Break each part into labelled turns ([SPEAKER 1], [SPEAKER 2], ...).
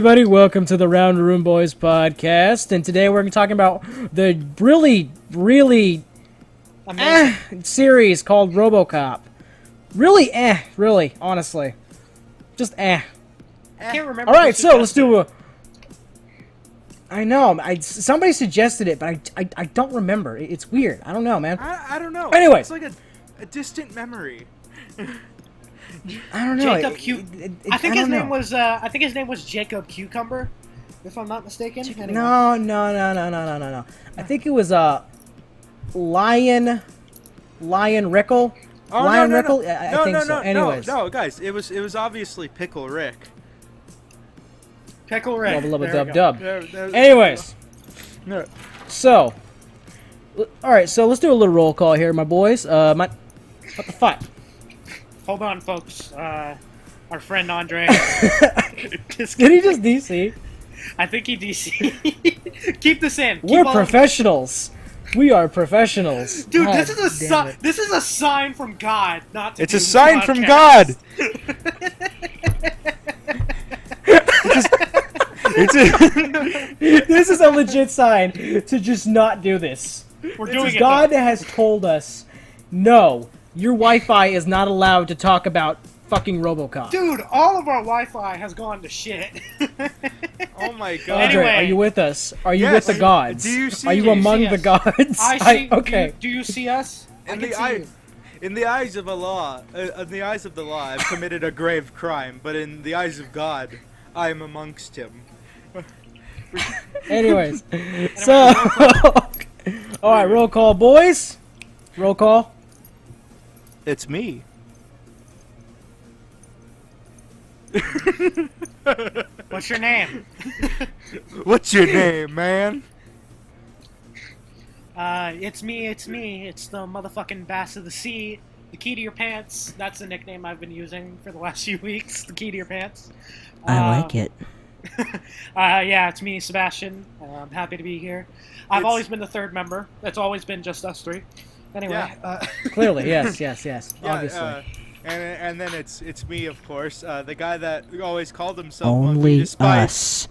[SPEAKER 1] everybody, welcome to the Round Room Boys podcast, and today we're talking about the really series called Robocop. Really, honestly. Just
[SPEAKER 2] I can't remember.
[SPEAKER 1] Alright, so let's do a... I know, somebody suggested it, but I don't remember. It's weird. I don't know, man.
[SPEAKER 3] I don't know.
[SPEAKER 1] Anyway.
[SPEAKER 3] It's like a distant memory.
[SPEAKER 1] I don't know.
[SPEAKER 2] I think his name was Jacob Cucumber, if I'm not mistaken. Anyway.
[SPEAKER 1] No. I think it was Lion Rickle.
[SPEAKER 3] Oh,
[SPEAKER 1] Lion
[SPEAKER 3] no.
[SPEAKER 1] Rickle. I think so. Anyways,
[SPEAKER 3] no, guys, it was obviously Pickle Rick.
[SPEAKER 2] Pickle Rick.
[SPEAKER 1] Dub. Anyways, so all right, so let's do a little roll call here, my boys. What the fuck?
[SPEAKER 2] Hold on, folks. Our friend Andre.
[SPEAKER 1] Did he just DC?
[SPEAKER 2] I think he DC. Keep this in.
[SPEAKER 1] We're professionals. We are professionals.
[SPEAKER 2] Dude,
[SPEAKER 1] God,
[SPEAKER 2] this is a sign from God, not to.
[SPEAKER 3] It's a sign from God.
[SPEAKER 1] This is a legit sign to just not do this.
[SPEAKER 2] We're doing it.
[SPEAKER 1] God has told us, no. Your Wi-Fi is not allowed to talk about fucking Robocop.
[SPEAKER 2] Dude, all of our Wi-Fi has gone to shit.
[SPEAKER 3] Oh my God.
[SPEAKER 1] Andre,
[SPEAKER 2] Anyway.
[SPEAKER 1] are you with us? Are you
[SPEAKER 3] Yes.
[SPEAKER 1] with the gods?
[SPEAKER 3] Do you see
[SPEAKER 1] Are you
[SPEAKER 3] me?
[SPEAKER 1] among
[SPEAKER 2] See
[SPEAKER 1] the
[SPEAKER 2] us?
[SPEAKER 1] gods?
[SPEAKER 2] I see.
[SPEAKER 1] Okay.
[SPEAKER 2] Do you see us?
[SPEAKER 3] In the eyes of Allah, I've committed a grave crime, but in the eyes of God, I am amongst him.
[SPEAKER 1] Anyways, so all right, roll call, boys. Roll call.
[SPEAKER 3] It's me.
[SPEAKER 2] What's your name?
[SPEAKER 3] What's your name, man?
[SPEAKER 2] It's me. It's the motherfucking bass of the sea. The key to your pants. That's the nickname I've been using for the last few weeks. The key to your pants.
[SPEAKER 1] I like it.
[SPEAKER 2] Yeah, it's me, Sebastian. I'm happy to be here. I've always been the third member. It's always been just us three. Anyway.
[SPEAKER 3] Yeah.
[SPEAKER 1] Clearly, yes.
[SPEAKER 3] Yeah,
[SPEAKER 1] Obviously.
[SPEAKER 3] And then it's me, of course, the guy that always called himself
[SPEAKER 1] Only
[SPEAKER 3] Monkey, despite
[SPEAKER 1] us.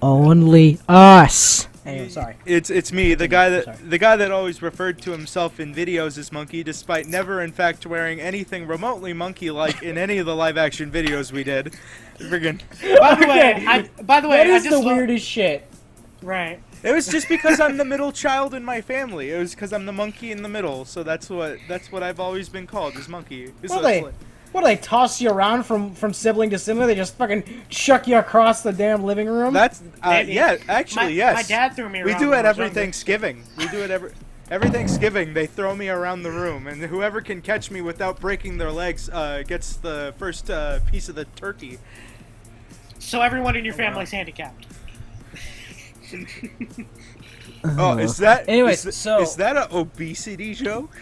[SPEAKER 1] Only us. Anyway, sorry.
[SPEAKER 3] It's me, the guy
[SPEAKER 1] Sorry.
[SPEAKER 3] that always referred to himself in videos as Monkey, despite never, in fact, wearing anything remotely monkey-like in any of the live-action videos we did. Friggin'.
[SPEAKER 2] By the way,
[SPEAKER 1] That
[SPEAKER 2] I
[SPEAKER 1] is
[SPEAKER 2] just
[SPEAKER 1] the weirdest shit.
[SPEAKER 2] Right.
[SPEAKER 3] It was just because I'm the middle child in my family. It was because I'm the monkey in the middle, so that's what I've always been called, is Monkey.
[SPEAKER 1] What do they toss you around from sibling to sibling? They just fucking chuck you across the damn living room?
[SPEAKER 3] That's
[SPEAKER 2] Maybe.
[SPEAKER 3] yeah, actually yes.
[SPEAKER 2] My dad threw me around.
[SPEAKER 3] We do
[SPEAKER 2] when
[SPEAKER 3] it
[SPEAKER 2] I was
[SPEAKER 3] every
[SPEAKER 2] younger.
[SPEAKER 3] Thanksgiving. We do it every Thanksgiving. They throw me around the room, and whoever can catch me without breaking their legs gets the first piece of the turkey.
[SPEAKER 2] So everyone in your family's handicapped.
[SPEAKER 3] Oh, is that?
[SPEAKER 1] Anyways,
[SPEAKER 3] is that an obesity joke?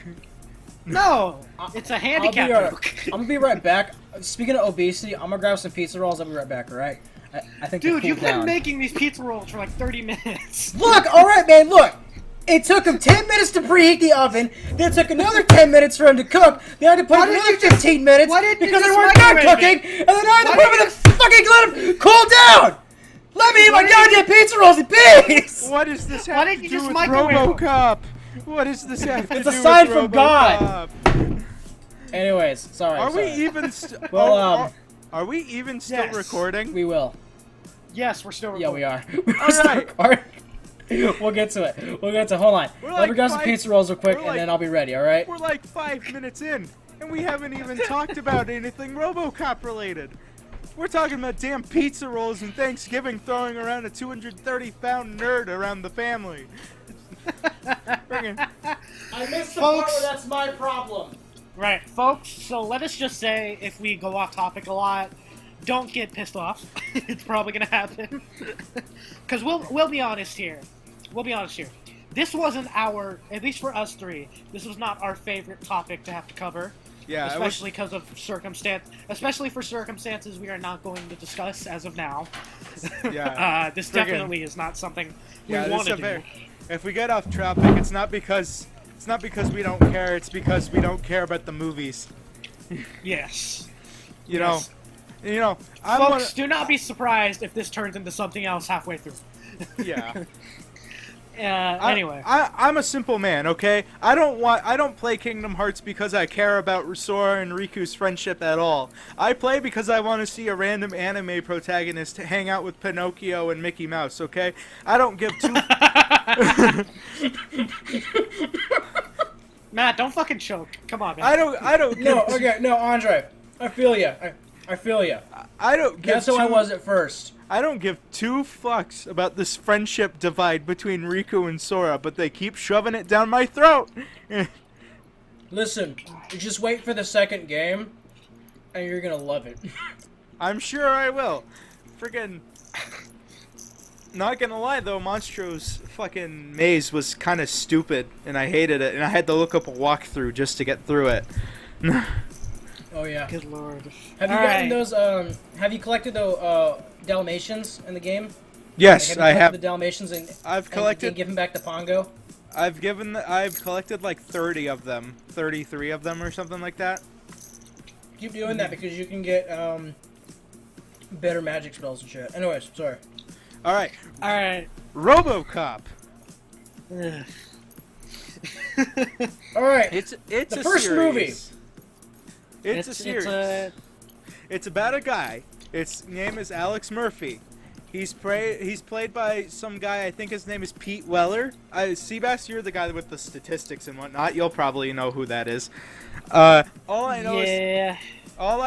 [SPEAKER 2] No, it's a handicap joke.
[SPEAKER 1] I'm gonna be right back. Speaking of obesity, I'm gonna grab some pizza rolls. I'll be right back, alright? I think
[SPEAKER 2] Dude, you've
[SPEAKER 1] down.
[SPEAKER 2] been making these pizza rolls for like 30 minutes.
[SPEAKER 1] Look, alright, man, look! It took him 10 minutes to preheat the oven, then it took another 10 minutes for him to cook, then I had to put another 15 minutes because they weren't done cooking, and then I had to put him in the fucking let him cool down! Let me eat my goddamn pizza rolls in peace!
[SPEAKER 3] What does this
[SPEAKER 2] Why
[SPEAKER 3] have
[SPEAKER 2] didn't
[SPEAKER 3] to
[SPEAKER 2] you
[SPEAKER 3] do
[SPEAKER 2] just
[SPEAKER 3] with
[SPEAKER 2] microwave 'em?
[SPEAKER 3] RoboCop? What does this have to
[SPEAKER 1] It's
[SPEAKER 3] do
[SPEAKER 1] a
[SPEAKER 3] with
[SPEAKER 1] sign from God.
[SPEAKER 3] RoboCop?
[SPEAKER 1] Anyways, sorry.
[SPEAKER 3] Are we
[SPEAKER 1] sorry.
[SPEAKER 3] even?
[SPEAKER 1] Well,
[SPEAKER 3] are we even still
[SPEAKER 2] yes.
[SPEAKER 3] recording?
[SPEAKER 1] We will.
[SPEAKER 2] Yes, we're still recording.
[SPEAKER 1] Yeah, we are.
[SPEAKER 3] All right.
[SPEAKER 1] We'll get to it. Hold on. Let me grab some pizza rolls real quick, and then I'll be ready, alright?
[SPEAKER 3] We're like 5 minutes in, and we haven't even talked about anything RoboCop related. We're talking about damn pizza rolls and Thanksgiving throwing around a 230-pound nerd around the family. Friggin'.
[SPEAKER 1] I missed the
[SPEAKER 2] Folks.
[SPEAKER 1] part where that's my problem.
[SPEAKER 2] Right, folks, so let us just say if we go off topic a lot, don't get pissed off. It's probably going to happen. Because we'll be honest here. This wasn't at least for us three, this was not our favorite topic to have to cover.
[SPEAKER 3] Yeah,
[SPEAKER 2] especially because of especially for circumstances we are not going to discuss as of now.
[SPEAKER 3] Yeah.
[SPEAKER 2] This definitely is not something we
[SPEAKER 3] Yeah,
[SPEAKER 2] want
[SPEAKER 3] this
[SPEAKER 2] to
[SPEAKER 3] is
[SPEAKER 2] do.
[SPEAKER 3] if we get off topic, it's not because we don't care. It's because we don't care about the movies.
[SPEAKER 2] Yes.
[SPEAKER 3] You
[SPEAKER 2] Yes.
[SPEAKER 3] know, You know,
[SPEAKER 2] Folks, do not be surprised if this turns into something else halfway through.
[SPEAKER 3] Yeah.
[SPEAKER 2] Anyway.
[SPEAKER 3] I'm a simple man, okay? I don't play Kingdom Hearts because I care about Sora and Riku's friendship at all. I play because I want to see a random anime protagonist hang out with Pinocchio and Mickey Mouse, okay? I don't give two...
[SPEAKER 2] Matt, don't fucking choke. Come on, man.
[SPEAKER 3] I don't give...
[SPEAKER 1] No, okay, no, Andre. I feel ya. I feel ya.
[SPEAKER 3] I don't give
[SPEAKER 1] That's how I was at first.
[SPEAKER 3] I don't give two fucks about this friendship divide between Riku and Sora, but they keep shoving it down my throat.
[SPEAKER 1] Listen, you just wait for the second game, and you're gonna love it.
[SPEAKER 3] I'm sure I will. Friggin'... Not gonna lie though, Monstro's fucking maze was kind of stupid, and I hated it, and I had to look up a walkthrough just to get through it.
[SPEAKER 1] Oh yeah.
[SPEAKER 2] Good lord.
[SPEAKER 1] Have you gotten those? Have you collected the Dalmatians in the game?
[SPEAKER 3] Yes,
[SPEAKER 1] like,
[SPEAKER 3] I have.
[SPEAKER 1] The Dalmatians and
[SPEAKER 3] I've collected.
[SPEAKER 1] And give them back to Pongo.
[SPEAKER 3] I've collected like 30 of them, 33 of them, or something like that.
[SPEAKER 1] Keep doing that because you can get better magic spells and shit. Anyways, sorry.
[SPEAKER 3] All right. Robocop.
[SPEAKER 1] All right.
[SPEAKER 3] It's
[SPEAKER 1] the
[SPEAKER 3] a
[SPEAKER 1] first
[SPEAKER 3] series.
[SPEAKER 1] movie.
[SPEAKER 3] It's a series. It's about a guy. His name is Alex Murphy. He's played by some guy. I think his name is Pete Weller. Seabass, you're the guy with the statistics and whatnot. You'll probably know who that is. All I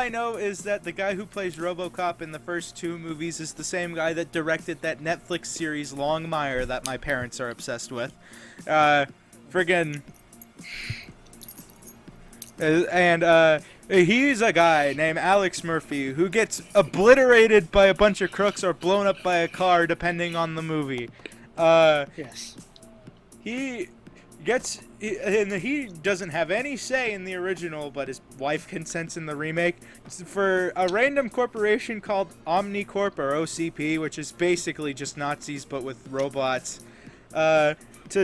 [SPEAKER 3] know is that the guy who plays Robocop in the first two movies is the same guy that directed that Netflix series Longmire that my parents are obsessed with. He's a guy named Alex Murphy who gets obliterated by a bunch of crooks or blown up by a car, depending on the movie.
[SPEAKER 2] Yes.
[SPEAKER 3] He doesn't have any say in the original, but his wife consents in the remake for a random corporation called Omnicorp or OCP, which is basically just Nazis but with robots, to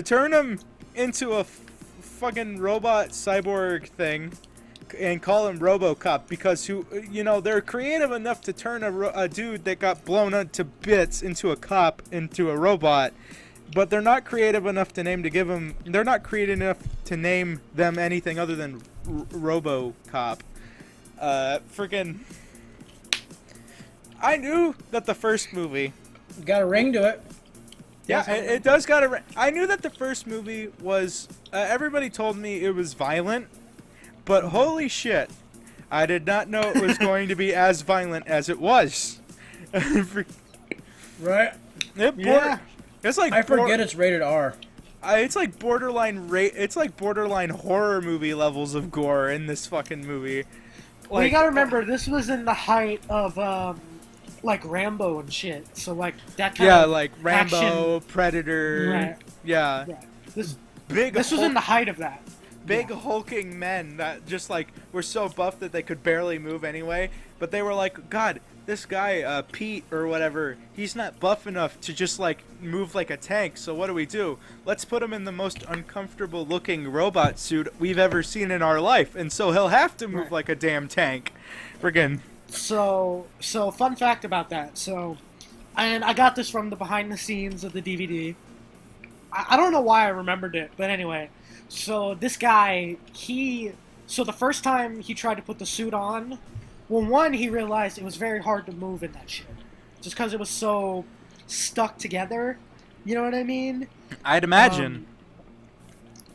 [SPEAKER 3] turn him into a fucking robot cyborg thing and call him Robocop because they're creative enough to turn a dude that got blown to bits into a cop into a robot. But they're not creative enough to name them anything other than Robocop. I knew that the first movie
[SPEAKER 1] Got a ring to it.
[SPEAKER 3] Yeah, it does got a ring. I knew that the first movie was. Everybody told me it was violent, but holy shit, I did not know it was going to be as violent as it was.
[SPEAKER 1] Right?
[SPEAKER 3] Yeah. It's like
[SPEAKER 1] I forget it's rated R.
[SPEAKER 3] It's like borderline horror movie levels of gore in this fucking movie.
[SPEAKER 2] Well, you gotta remember, this was in the height of like Rambo and shit. So like that kind of
[SPEAKER 3] like Rambo,
[SPEAKER 2] action.
[SPEAKER 3] Predator.
[SPEAKER 2] Right.
[SPEAKER 3] Yeah.
[SPEAKER 2] Right. This was in the height of that.
[SPEAKER 3] Big hulking men that just like were so buff that they could barely move anyway. But they were like, God, this guy, Pete or whatever, he's not buff enough to just like move like a tank. So what do? Let's put him in the most uncomfortable looking robot suit we've ever seen in our life. And so he'll have to move like a damn tank. Friggin'.
[SPEAKER 2] So fun fact about that. And I got this from the behind the scenes of the DVD. I don't know why I remembered it, but anyway. So this guy, so the first time he tried to put the suit on, well, one, he realized it was very hard to move in that shit. Just because it was so stuck together. You know what I mean?
[SPEAKER 3] I'd imagine.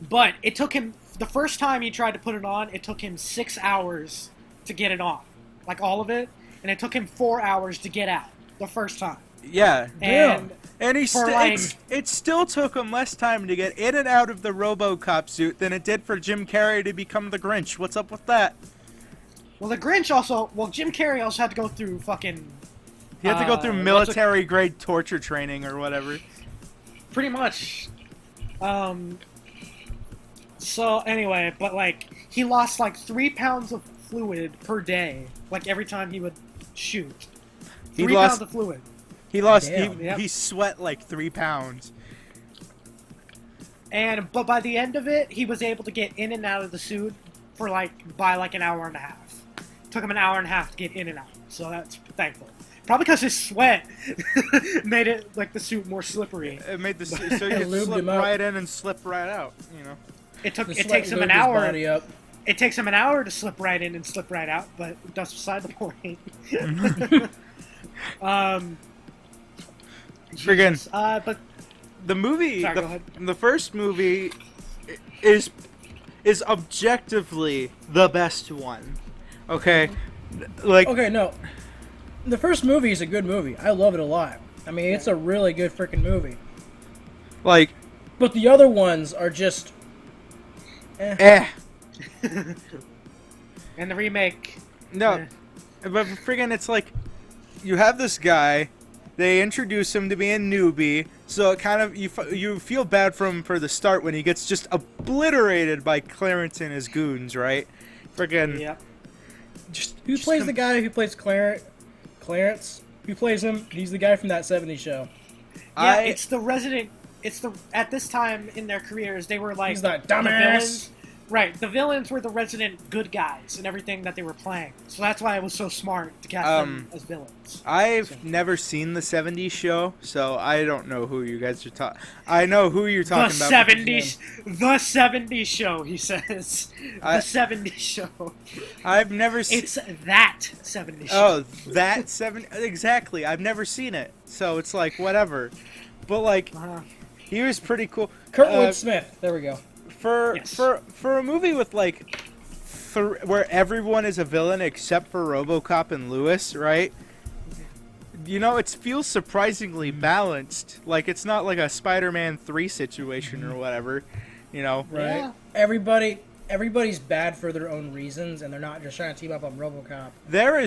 [SPEAKER 2] But it took him, the first time he tried to put it on, it took him 6 hours to get it on. Like all of it. And it took him 4 hours to get out the first time.
[SPEAKER 3] Yeah.
[SPEAKER 2] And
[SPEAKER 3] it still took him less time to get in and out of the Robocop suit than it did for Jim Carrey to become the Grinch. What's up with that?
[SPEAKER 2] Well, Jim Carrey also had to go through fucking...
[SPEAKER 3] He had to go through military-grade torture training or whatever.
[SPEAKER 2] Pretty much. So, anyway, but, like, he lost, like, 3 pounds of fluid per day. Like, every time he would shoot. 3 pounds of fluid.
[SPEAKER 3] He sweat like 3 pounds.
[SPEAKER 2] But by the end of it, he was able to get in and out of the suit by an hour and a half. took him an hour and a half to get in and out. So that's thankful. Probably because his sweat made it like the suit more slippery.
[SPEAKER 3] It made the suit so you could slip right in and slip right out. You know.
[SPEAKER 2] It takes him an hour. It takes him an hour to slip right in and slip right out, but that's beside the point.
[SPEAKER 3] Friggin'.
[SPEAKER 2] But
[SPEAKER 3] the movie,
[SPEAKER 2] sorry, go ahead.
[SPEAKER 3] The first movie is objectively the best one. Okay? Like
[SPEAKER 1] okay, no. The first movie is a good movie. I love it a lot. I mean, it's a really good freaking movie.
[SPEAKER 3] Like,
[SPEAKER 1] but the other ones are just
[SPEAKER 2] And the remake.
[SPEAKER 3] No. But friggin' it's like you have this guy, they introduce him to be a newbie, so it kind of you feel bad for him for the start when he gets just obliterated by Clarence and his goons, right? Friggin'
[SPEAKER 2] Yep.
[SPEAKER 1] Who plays the guy who plays Clarence? Who plays him? He's the guy from that '70s show.
[SPEAKER 2] Yeah, it's the resident. At this time in their careers, they were like
[SPEAKER 1] he's that
[SPEAKER 2] the
[SPEAKER 1] dumbass.
[SPEAKER 2] villains. Right, the villains were the resident good guys in everything that they were playing. So that's why it was so smart to cast them as villains.
[SPEAKER 3] I've never seen the '70s show, so I don't know who you guys are talking. I know who you're talking about.
[SPEAKER 2] The '70s show, he says. The '70s show.
[SPEAKER 3] I've never seen.
[SPEAKER 2] It's that '70s show.
[SPEAKER 3] Oh, that exactly. I've never seen it, so it's like whatever. But like, he was pretty cool.
[SPEAKER 1] Kurtwood Smith. There we go.
[SPEAKER 3] For a movie with like where everyone is a villain except for RoboCop and Lewis, right? You know, it feels surprisingly balanced. Like it's not like a Spider-Man 3 situation or whatever, you know.
[SPEAKER 1] Right. Yeah. Everybody's bad for their own reasons, and they're not just trying to team up on RoboCop. There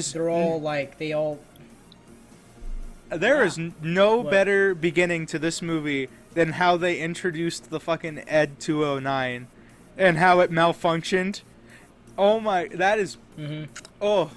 [SPEAKER 1] is
[SPEAKER 3] no better beginning to this movie than how they introduced the fucking Ed.6 and how it malfunctioned. Oh my, that is oh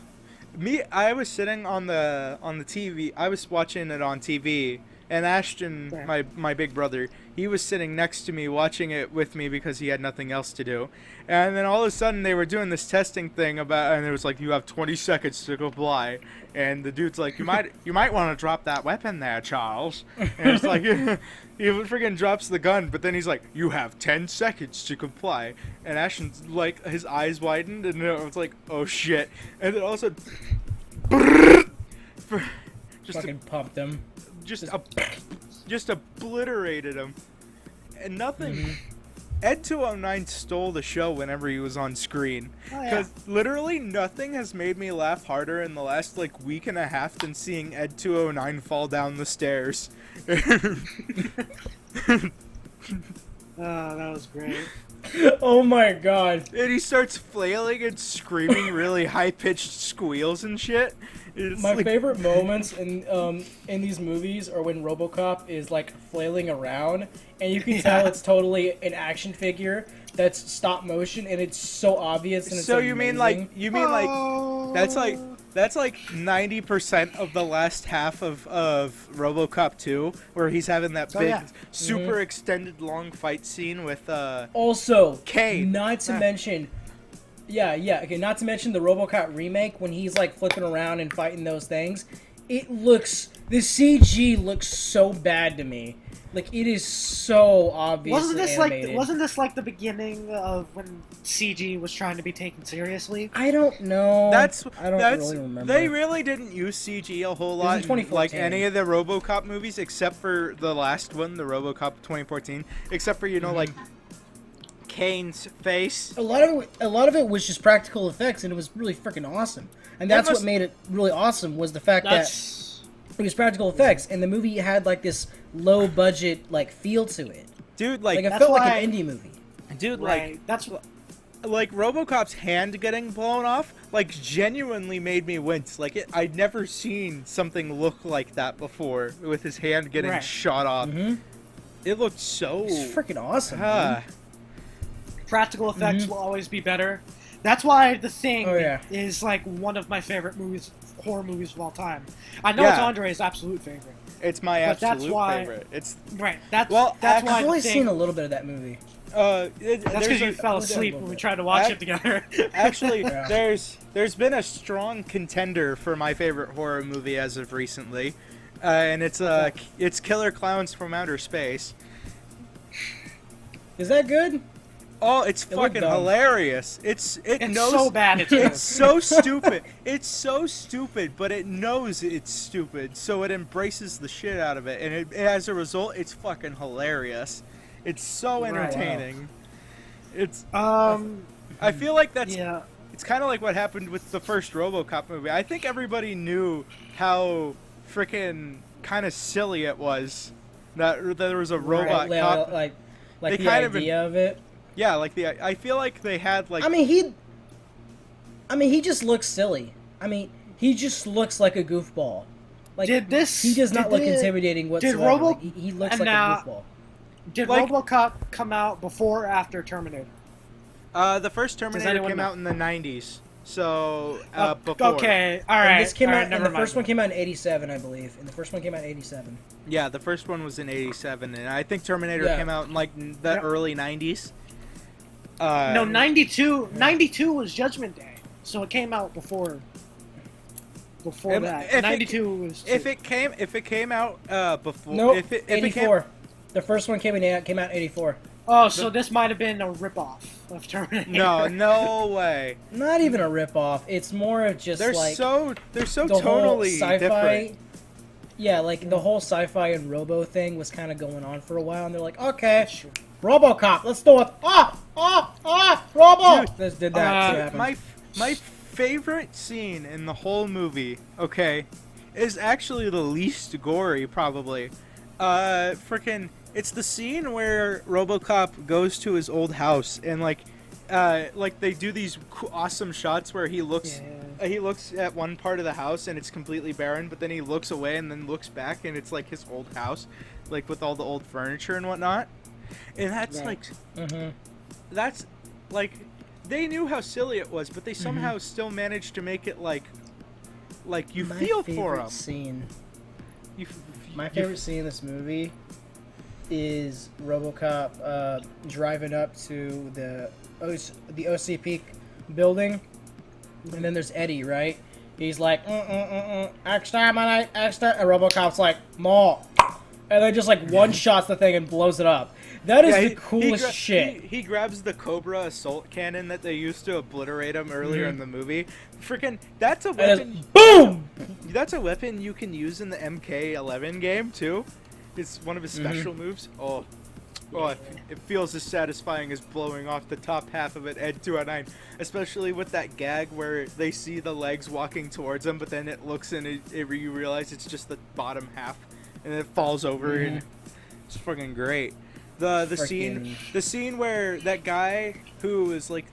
[SPEAKER 3] me. I was sitting on the TV. I was watching it on TV, and Ashton, my big brother, he was sitting next to me watching it with me because he had nothing else to do. And then all of a sudden they were doing this testing thing and it was like, you have 20 seconds to comply. And the dude's like, you might want to drop that weapon there, Charles. And it's like, he freaking drops the gun, but then he's like, you have 10 seconds to comply. And Ashton's like, his eyes widened, and it was like, oh shit. And then also, just
[SPEAKER 1] fucking pumped him.
[SPEAKER 3] Just obliterated him. And nothing. Ed.209 stole the show whenever he was on screen. Because literally nothing has made me laugh harder in the last like week and a half than seeing Ed.209 fall down the stairs.
[SPEAKER 2] Oh, that was great.
[SPEAKER 1] Oh my god.
[SPEAKER 3] And he starts flailing and screaming really high-pitched squeals and shit.
[SPEAKER 1] My favorite moments in these movies are when RoboCop is like flailing around, and you can tell it's totally an action figure that's stop motion, and it's so obvious. And it's
[SPEAKER 3] so
[SPEAKER 1] amazing.
[SPEAKER 3] you mean that's like 90% of the last half of RoboCop 2, where he's having that big, super extended long fight scene with
[SPEAKER 1] also
[SPEAKER 3] Kane.
[SPEAKER 1] Not to mention. Okay, not to mention the RoboCop remake when he's like flipping around and fighting those things. The CG looks so bad to me. Like it is so obviously animated.
[SPEAKER 2] Wasn't this like the beginning of when CG was trying to be taken seriously?
[SPEAKER 1] I don't know. I don't really remember.
[SPEAKER 3] They really didn't use CG a whole lot in like any of the RoboCop movies except for the last one, the RoboCop 2014, except for like Kane's face.
[SPEAKER 1] A lot of it was just practical effects, and it was really freaking awesome. And that's what made it really awesome was the fact that it was practical effects, and the movie had like this low budget like feel to it.
[SPEAKER 3] Dude, like
[SPEAKER 1] it felt like an indie movie.
[SPEAKER 3] Dude, that's like RoboCop's hand getting blown off, like genuinely made me wince. Like I'd never seen something look like that before with his hand getting shot off. It looked so
[SPEAKER 1] freaking awesome.
[SPEAKER 2] Practical effects will always be better. That's why The Thing is like one of my favorite horror movies of all time. I know it's Andre's absolute favorite.
[SPEAKER 3] It's my absolute favorite. It's
[SPEAKER 2] right. That's why
[SPEAKER 1] I've only seen a little bit of that movie.
[SPEAKER 2] That's because you fell asleep when we tried to watch it together.
[SPEAKER 3] Actually, there's been a strong contender for my favorite horror movie as of recently, and it's Killer Clowns from Outer Space.
[SPEAKER 1] Is that good?
[SPEAKER 3] Oh, it's fucking hilarious. It's
[SPEAKER 2] so bad.
[SPEAKER 3] It's so stupid. It's so stupid, but it knows it's stupid, so it embraces the shit out of it, and as a result, it's fucking hilarious. It's so entertaining. It's I feel like that's it's kind of like what happened with the first Robocop movie. I think everybody knew how freaking kind of silly it was that there was a robot cop.
[SPEAKER 1] Like the idea of it.
[SPEAKER 3] Yeah, I feel like they had like.
[SPEAKER 1] I mean, he just looks silly. I mean, he just looks like a goofball. Like he does not look intimidating whatsoever. He looks like a goofball.
[SPEAKER 2] Did Robocop come out before or after Terminator?
[SPEAKER 3] The first Terminator came out in the 90s. So before.
[SPEAKER 2] Okay, all right.
[SPEAKER 1] And this came out. And the first one came out in '87, I believe. And the first one came out in '87.
[SPEAKER 3] Yeah, the first one was in '87, and I think Terminator came out in like the early '90s.
[SPEAKER 2] No, 92. 92 was Judgment Day, so it came out before that. 92 was.
[SPEAKER 3] If it came out before.
[SPEAKER 1] Nope. If 84. The first one came out in '84.
[SPEAKER 2] Oh, so this might have been a ripoff of Terminator.
[SPEAKER 3] No way.
[SPEAKER 1] Not even a ripoff. It's more of just
[SPEAKER 3] they're so totally
[SPEAKER 1] sci-fi.
[SPEAKER 3] different.
[SPEAKER 1] Yeah, like the whole sci-fi and Robo thing was kind of going on for a while, and they're like, okay, Robocop, let's do it. Robo.
[SPEAKER 3] Dude,
[SPEAKER 1] This did that.
[SPEAKER 3] My favorite scene in the whole movie, okay, is actually the least gory, probably. It's the scene where Robocop goes to his old house and like they do these awesome shots where he looks at one part of the house and it's completely barren, but then he looks away and then looks back and it's like his old house, like with all the old furniture and whatnot. And that's that's like they knew how silly it was, but they somehow still managed to make it like you feel for him.
[SPEAKER 1] My favorite scene in this movie is Robocop driving up to the OCP building, and then there's Eddie, right? He's like, exterminate, and Robocop's like, no, and then just like one shots the thing and blows it up. That is the coolest shit.
[SPEAKER 3] He grabs the Cobra assault cannon that they used to obliterate him earlier in the movie. Freaking, that's a weapon.
[SPEAKER 1] Boom!
[SPEAKER 3] That's a weapon you can use in the MK11 game too. It's one of his special moves. It feels as satisfying as blowing off the top half of an Ed 209, especially with that gag where they see the legs walking towards them, but then it looks and you realize it's just the bottom half, and it falls over, and it's fucking great. The scene where that guy who is like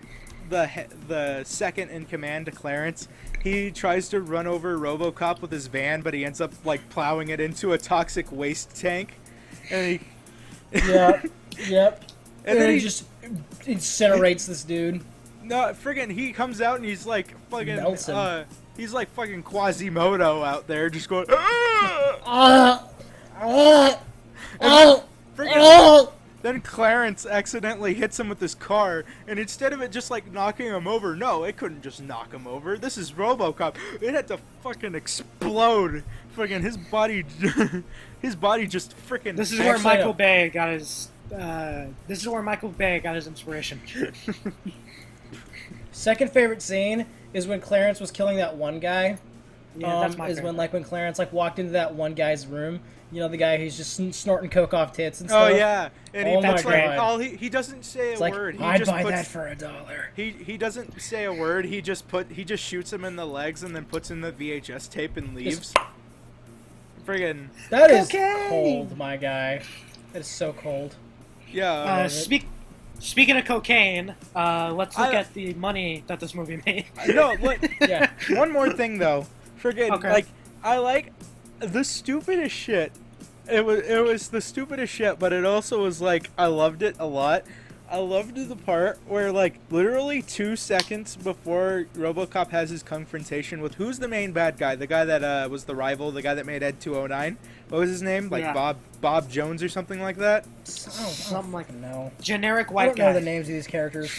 [SPEAKER 3] the second in command to Clarence, he tries to run over Robocop with his van, but he ends up like plowing it into a toxic waste tank, and
[SPEAKER 1] Yep. And then he just incinerates this dude.
[SPEAKER 3] No, friggin' he comes out and he's like fucking he's like fucking Quasimodo out there just going Then Clarence accidentally hits him with his car, and instead of it just like knocking him over, no, it couldn't just knock him over. This is Robocop. It had to fucking explode. Fucking his body just freaking.
[SPEAKER 2] This is where Michael Bay got his. This is where Michael Bay got his inspiration.
[SPEAKER 1] Second favorite scene is when Clarence was killing that one guy.
[SPEAKER 2] Yeah, that's my
[SPEAKER 1] is
[SPEAKER 2] favorite.
[SPEAKER 1] when Clarence walked into that one guy's room. You know, the guy who's just snorting coke off tits and stuff.
[SPEAKER 3] Oh yeah, and he puts
[SPEAKER 1] God.
[SPEAKER 3] he doesn't say
[SPEAKER 1] it's
[SPEAKER 3] a
[SPEAKER 1] like,
[SPEAKER 3] word.
[SPEAKER 1] I'd buy that for $1.
[SPEAKER 3] He doesn't say a word. He just shoots him in the legs and then puts in the VHS tape and leaves. Friggin'
[SPEAKER 1] that is cold, my guy. That is so cold.
[SPEAKER 3] Yeah.
[SPEAKER 2] Speaking of cocaine, let's look at the money that this movie made.
[SPEAKER 3] No, yeah. One more thing though. Friggin', I like the stupidest shit. It was the stupidest shit, but it also was like I loved it a lot. I loved the part where, like, literally 2 seconds before Robocop has his confrontation with who's the main bad guy? The guy that was the rival, the guy that made Ed 209. What was his name? Like Bob Jones or something like that.
[SPEAKER 2] Something like
[SPEAKER 1] no.
[SPEAKER 2] Generic
[SPEAKER 1] I
[SPEAKER 2] white
[SPEAKER 1] don't
[SPEAKER 2] guy.
[SPEAKER 1] know the names of these characters.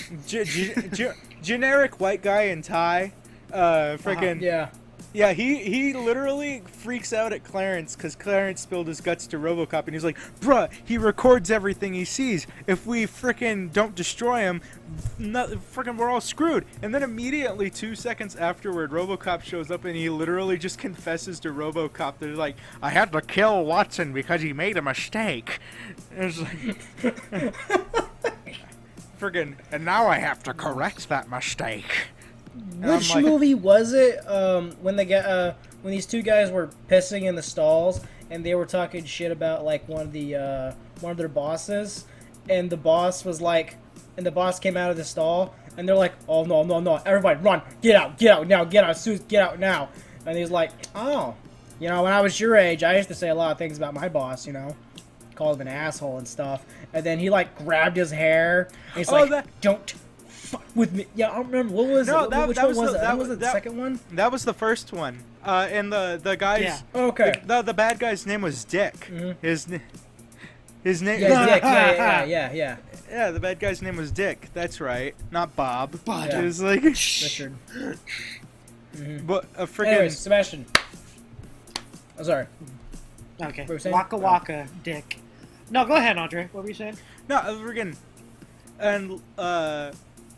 [SPEAKER 3] Generic white guy in tie. Freaking.
[SPEAKER 1] Yeah.
[SPEAKER 3] Yeah, he literally freaks out at Clarence because Clarence spilled his guts to Robocop, and he's like, bruh, he records everything he sees. If we frickin' don't destroy him, frickin' we're all screwed. And then immediately, 2 seconds afterward, Robocop shows up, and he literally just confesses to Robocop that he's like, I had to kill Watson because he made a mistake. And it's like, frickin', and now I have to correct that mistake.
[SPEAKER 1] Which movie was it? When they when these two guys were pissing in the stalls and they were talking shit about like one of their bosses, and the boss was like, and the boss came out of the stall and they're like, oh no, everybody run, get out now, get out now, and he's like, oh, you know, when I was your age, I used to say a lot of things about my boss, you know, called him an asshole and stuff, and then he like grabbed his hair and he's like, don't with me. Yeah, I don't remember. What was it? Which one was it? That was the second one?
[SPEAKER 3] That was the first one. And the guy's...
[SPEAKER 1] Yeah. Okay.
[SPEAKER 3] The bad guy's name was Dick.
[SPEAKER 1] Mm-hmm.
[SPEAKER 3] His name...
[SPEAKER 1] Yeah, Dick. Yeah.
[SPEAKER 3] Yeah, the bad guy's name was Dick. That's right. Not Bob.
[SPEAKER 2] But
[SPEAKER 3] it was like...
[SPEAKER 1] Richard. Mm-hmm.
[SPEAKER 3] But a freaking...
[SPEAKER 1] Anyways, Sebastian. Oh, sorry.
[SPEAKER 2] Okay.
[SPEAKER 1] What were you saying?
[SPEAKER 2] Waka Waka, Dick. No, go ahead, Andre. What were you saying?
[SPEAKER 3] No, freaking... And,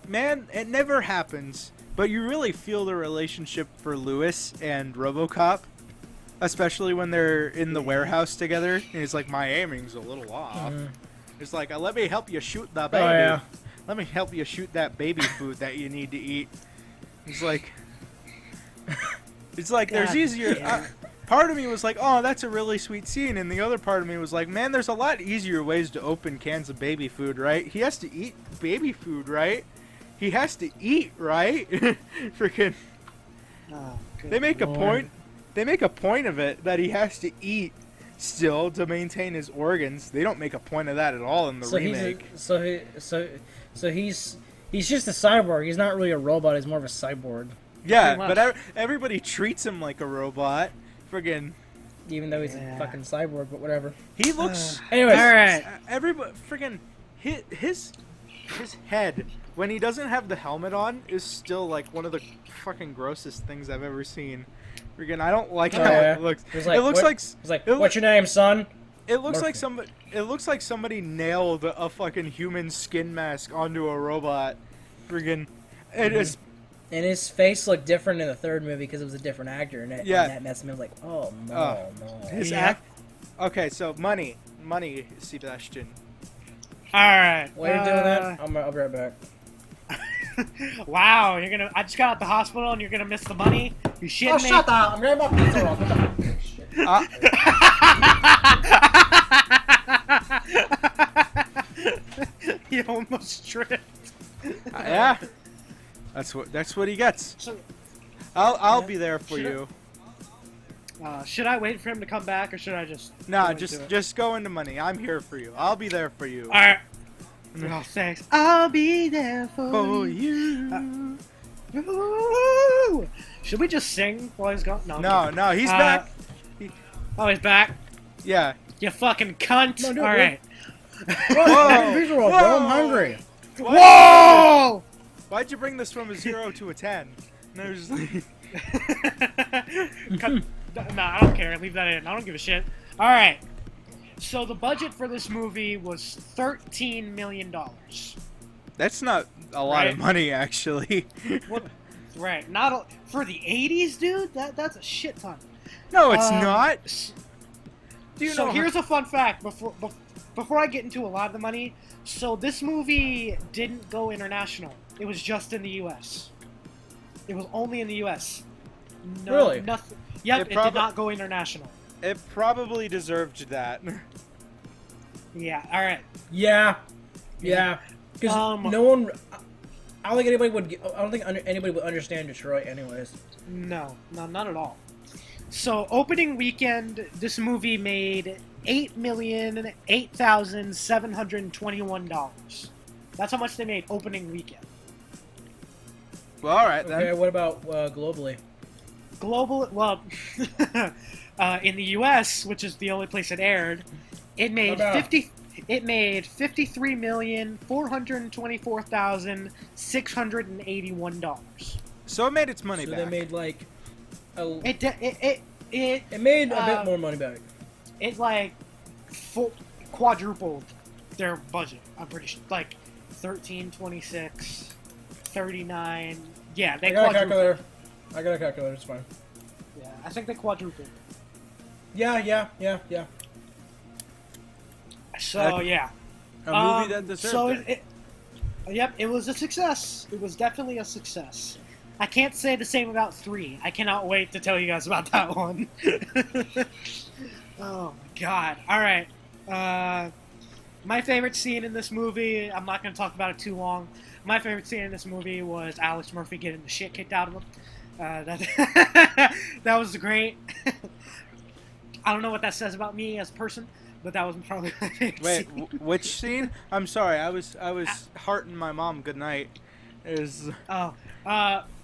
[SPEAKER 3] man, it never happens, but you really feel the relationship for Lewis and Robocop, especially when they're in the warehouse together, and he's like, my aiming's a little off.
[SPEAKER 1] Mm-hmm.
[SPEAKER 3] It's like, let me help you shoot the baby.
[SPEAKER 1] Oh, yeah.
[SPEAKER 3] Let me help you shoot that baby food that you need to eat. It's like, there's easier... part of me was like, oh, that's a really sweet scene, and the other part of me was like, man, there's a lot easier ways to open cans of baby food, right? He has to eat baby food, right? He has to eat, right? Freaking.
[SPEAKER 2] Oh,
[SPEAKER 3] they make a point. They make a point of it that he has to eat still to maintain his organs. They don't make a point of that at all in the remake.
[SPEAKER 1] So he's just a cyborg. He's not really a robot. He's more of a cyborg.
[SPEAKER 3] Yeah, but everybody treats him like a robot. Friggin'.
[SPEAKER 1] Even though he's a fucking cyborg, but whatever.
[SPEAKER 3] He looks.
[SPEAKER 1] Anyways,
[SPEAKER 2] all right.
[SPEAKER 3] Everybody, friggin', his head when he doesn't have the helmet on is still like one of the fucking grossest things I've ever seen. Friggin', I don't like how it looks.
[SPEAKER 1] Like, what's your name, son?
[SPEAKER 3] It looks like somebody. It looks like somebody nailed a fucking human skin mask onto a robot. Friggin', it is.
[SPEAKER 1] And his face looked different in the third movie because it was a different actor, and that messed me. I was like, oh no.
[SPEAKER 3] His Okay, so money, Sebastian.
[SPEAKER 2] All right.
[SPEAKER 1] While you're doing that, I'll be right back.
[SPEAKER 2] Wow, you're gonna. I just got out the hospital, and you're gonna miss the money. You shitting me?
[SPEAKER 1] Shut up! I'm grabbing my pizza roll. Shit.
[SPEAKER 2] You almost tripped.
[SPEAKER 3] Yeah. That's what he gets.
[SPEAKER 2] So,
[SPEAKER 3] I'll be there for you.
[SPEAKER 2] Should I wait for him to come back, or should I just?
[SPEAKER 3] Nah, just go into money. I'm here for you. I'll be there for you.
[SPEAKER 2] All right. Oh, thanks. I'll be there for
[SPEAKER 3] you.
[SPEAKER 2] Should we just sing while he's gone?
[SPEAKER 3] No, he's back.
[SPEAKER 2] Oh, he's back.
[SPEAKER 3] Yeah.
[SPEAKER 2] You fucking cunt!
[SPEAKER 1] No,
[SPEAKER 2] all right.
[SPEAKER 1] Whoa! Pizza roll, bro. I'm hungry.
[SPEAKER 2] Whoa!
[SPEAKER 3] Why'd you bring this from a 0 to a 10? No, just like...
[SPEAKER 2] Nah, I don't care. Leave that in. I don't give a shit. All right. So the budget for this movie was $13 million.
[SPEAKER 3] That's not a lot of money, actually.
[SPEAKER 2] What? Right. For the 80s, dude. That's a shit ton.
[SPEAKER 3] No, it's not.
[SPEAKER 2] So here's a fun fact before I get into a lot of the money. So this movie didn't go international. It was just in the U.S. It was only in the U.S. No,
[SPEAKER 1] really?
[SPEAKER 2] Nothing. Yep, it did not go international.
[SPEAKER 3] It probably deserved that.
[SPEAKER 2] Yeah. All right.
[SPEAKER 1] Yeah. Because no one. I don't think anybody would understand Detroit, anyways.
[SPEAKER 2] No, not at all. So opening weekend, this movie made $8,008,721. That's how much they made opening weekend.
[SPEAKER 3] Well, all right then.
[SPEAKER 1] Okay, what about globally?
[SPEAKER 2] Global, well, in the U.S., which is the only place it aired, it made $53,424,681.
[SPEAKER 3] So it made its money
[SPEAKER 1] So
[SPEAKER 3] back.
[SPEAKER 1] they made like
[SPEAKER 2] It
[SPEAKER 1] made a bit more money back.
[SPEAKER 2] It like quadrupled their budget. I'm pretty sure, like 13, 26, 39. Yeah, they
[SPEAKER 1] I got a
[SPEAKER 2] quadrupled.
[SPEAKER 1] calculator. I got a calculator. It's fine.
[SPEAKER 2] Yeah, I think they quadrupled.
[SPEAKER 1] Yeah.
[SPEAKER 2] So yeah,
[SPEAKER 3] A movie that deserved
[SPEAKER 2] so
[SPEAKER 3] it.
[SPEAKER 2] Yep, it was a success. It was definitely a success. I can't say the same about 3. I cannot wait to tell you guys about that one. Oh my god. Alright. My favorite scene in this movie, I'm not going to talk about it too long. My favorite scene in this movie was Alex Murphy getting the shit kicked out of him. That was great. I don't know what that says about me as a person, but that was probably my favorite
[SPEAKER 3] Wait,
[SPEAKER 2] scene.
[SPEAKER 3] which scene? I'm sorry. I was hearting my mom goodnight.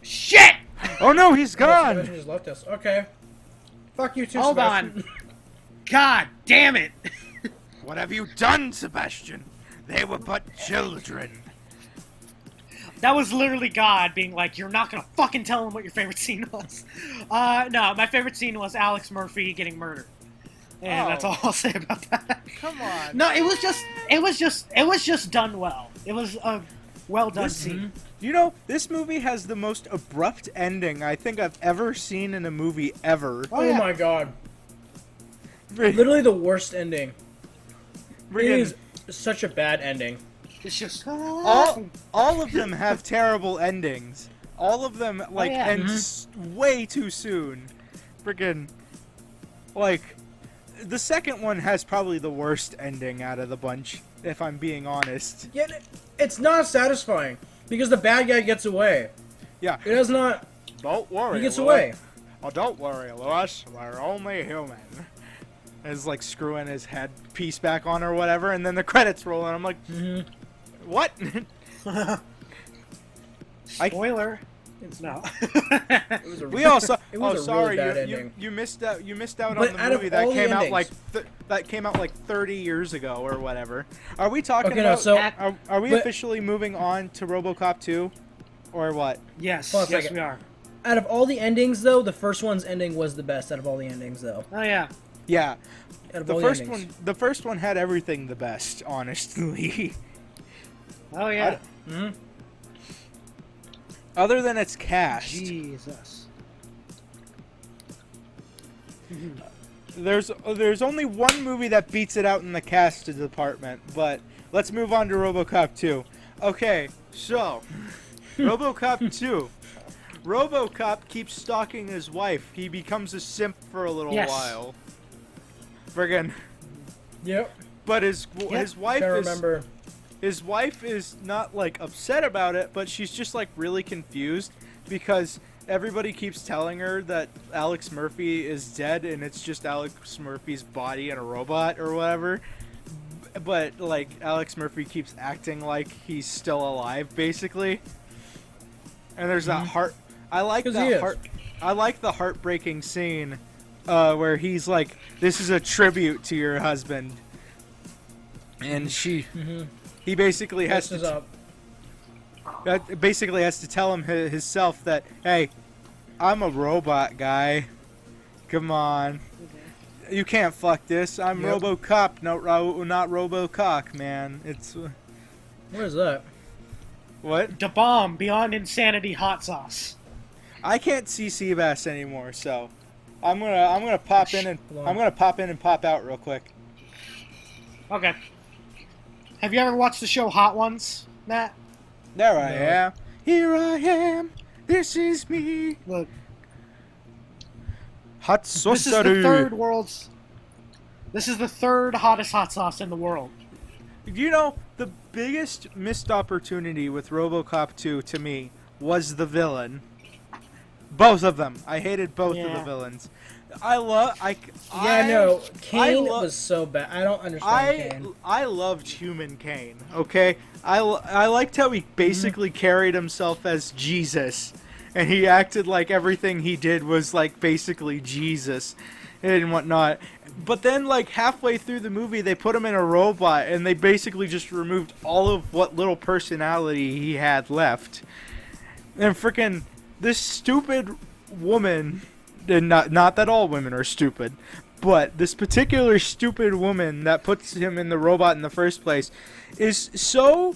[SPEAKER 2] Shit!
[SPEAKER 3] Oh no, he's
[SPEAKER 1] Sebastian
[SPEAKER 3] gone.
[SPEAKER 1] just left us. Okay. Fuck you too,
[SPEAKER 2] Hold
[SPEAKER 1] Sebastian.
[SPEAKER 2] God damn it!
[SPEAKER 3] What have you done, Sebastian? They were but children.
[SPEAKER 2] That was literally God being like, you're not gonna fucking tell him what your favorite scene was. No, my favorite scene was Alex Murphy getting murdered. And that's all I'll say about that.
[SPEAKER 3] Come on.
[SPEAKER 2] No, it was just done well. It was a well done scene.
[SPEAKER 3] You know, this movie has the most abrupt ending I think I've ever seen in a movie ever.
[SPEAKER 1] Oh
[SPEAKER 2] yeah.
[SPEAKER 1] my god. Literally the worst ending. It is such a bad ending.
[SPEAKER 2] It's just
[SPEAKER 3] all of them have terrible endings. All of them end way too soon. Friggin' like the second one has probably the worst ending out of the bunch, if I'm being honest.
[SPEAKER 1] Yeah, it's not satisfying because the bad guy gets away.
[SPEAKER 3] Yeah.
[SPEAKER 1] It does not.
[SPEAKER 3] Don't worry.
[SPEAKER 1] He gets
[SPEAKER 3] Louis.
[SPEAKER 1] away.
[SPEAKER 3] Oh, don't worry, Louis. We're only human. Is like screwing his head piece back on or whatever, and then the credits roll, and I'm like, what?
[SPEAKER 2] Spoiler. No.
[SPEAKER 1] It was a
[SPEAKER 3] We also.
[SPEAKER 1] It was a
[SPEAKER 3] sorry,
[SPEAKER 1] really bad
[SPEAKER 3] you
[SPEAKER 1] ending.
[SPEAKER 3] you missed out. You missed out
[SPEAKER 1] But
[SPEAKER 3] on
[SPEAKER 1] out
[SPEAKER 3] the
[SPEAKER 1] of
[SPEAKER 3] movie that
[SPEAKER 1] all the
[SPEAKER 3] came out
[SPEAKER 1] endings-
[SPEAKER 3] that came out like 30 years ago or whatever. Are we talking
[SPEAKER 1] Okay, no,
[SPEAKER 3] about?
[SPEAKER 1] so-
[SPEAKER 3] are we
[SPEAKER 1] but-
[SPEAKER 3] officially moving on to RoboCop 2, or what?
[SPEAKER 2] Yes.
[SPEAKER 1] Hold on a
[SPEAKER 2] Yes,
[SPEAKER 1] second.
[SPEAKER 2] we are.
[SPEAKER 1] Out of all the endings, though, the first one's ending was the best out of all the endings, though.
[SPEAKER 2] Oh yeah.
[SPEAKER 3] Yeah.
[SPEAKER 1] Out of
[SPEAKER 3] The
[SPEAKER 1] all
[SPEAKER 3] first
[SPEAKER 1] the endings.
[SPEAKER 3] one. The first one had everything the best, honestly.
[SPEAKER 2] Oh yeah.
[SPEAKER 3] Other than its cast.
[SPEAKER 2] Jesus.
[SPEAKER 3] There's only one movie that beats it out in the cast department, but let's move on to RoboCop 2. Okay, so RoboCop 2. RoboCop keeps stalking his wife. He becomes a simp for a little while. Friggin'.
[SPEAKER 1] Yep.
[SPEAKER 3] But his wife
[SPEAKER 1] I
[SPEAKER 3] is
[SPEAKER 1] remember.
[SPEAKER 3] his wife is not like upset about it, but she's just like really confused because everybody keeps telling her that Alex Murphy is dead and it's just Alex Murphy's body and a robot or whatever. But like Alex Murphy keeps acting like he's still alive, basically. And there's that heart. I like the heartbreaking scene where he's like, "This is a tribute to your husband," and he basically has to tell him himself that, "Hey, I'm a robot guy. Come on, you can't fuck this. I'm RoboCop, not RoboCock, man. It's
[SPEAKER 1] What is that?
[SPEAKER 3] what?
[SPEAKER 2] Da Bomb Beyond Insanity Hot Sauce.
[SPEAKER 3] I can't see Seabass anymore, so I'm gonna pop in and pop out real quick.
[SPEAKER 2] Okay. Have you ever watched the show Hot Ones, Matt?
[SPEAKER 3] There I am. Here I am. This is me.
[SPEAKER 2] Look,
[SPEAKER 3] Hot
[SPEAKER 2] this is the third hottest hot sauce in the world.
[SPEAKER 3] You know, the biggest missed opportunity with RoboCop 2 to me was the villain. Both of them. I hated both of the villains.
[SPEAKER 1] Kane was so bad. I don't understand Kane.
[SPEAKER 3] I loved Human Kane. Okay, I liked how he basically carried himself as Jesus, and he acted like everything he did was like basically Jesus, and whatnot. But then, like halfway through the movie, they put him in a robot, and they basically just removed all of what little personality he had left. And freaking this stupid woman. And not that all women are stupid, but this particular stupid woman that puts him in the robot in the first place is so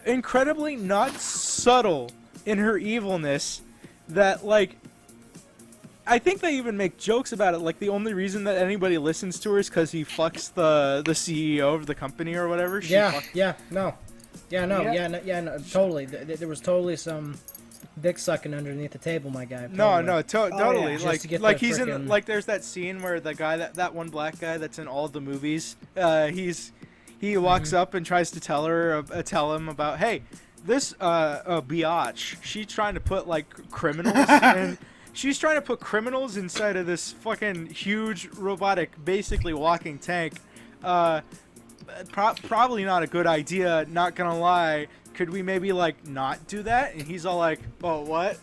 [SPEAKER 3] incredibly not subtle in her evilness that, like, I think they even make jokes about it. Like, the only reason that anybody listens to her is because he fucks the CEO of the company or whatever.
[SPEAKER 1] No, totally. There was totally some dick sucking underneath the table, my guy.
[SPEAKER 3] Totally.
[SPEAKER 1] Yeah.
[SPEAKER 3] Like he's in like there's that scene where the guy that one black guy that's in all the movies, he walks up and tries to tell him about, hey, this biatch, she's trying to put like criminals and she's trying to put criminals inside of this fucking huge robotic, basically walking tank. Probably not a good idea, not gonna lie. Could we maybe like not do that? And he's all like, "Oh, what?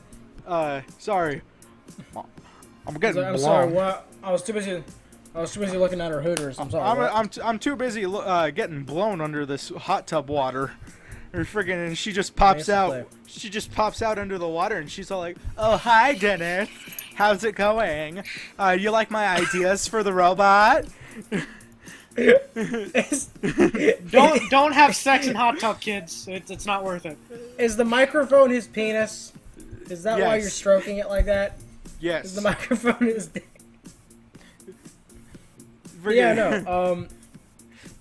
[SPEAKER 3] Sorry, I'm getting blown."
[SPEAKER 1] I'm sorry. What? I was too busy looking at her hooters. I'm sorry.
[SPEAKER 3] I'm too busy getting blown under this hot tub water. Or friggin', and she just pops out. She just pops out under the water, and she's all like, "Oh, hi, Dennis. How's it going? You like my ideas for the robot?"
[SPEAKER 2] Don't have sex in hot tub, kids. It's not worth it.
[SPEAKER 1] Is the microphone his penis? Is that why
[SPEAKER 3] Yes.
[SPEAKER 1] you're stroking it like that?
[SPEAKER 3] Yes.
[SPEAKER 1] Is the microphone his dick?
[SPEAKER 3] Friggin',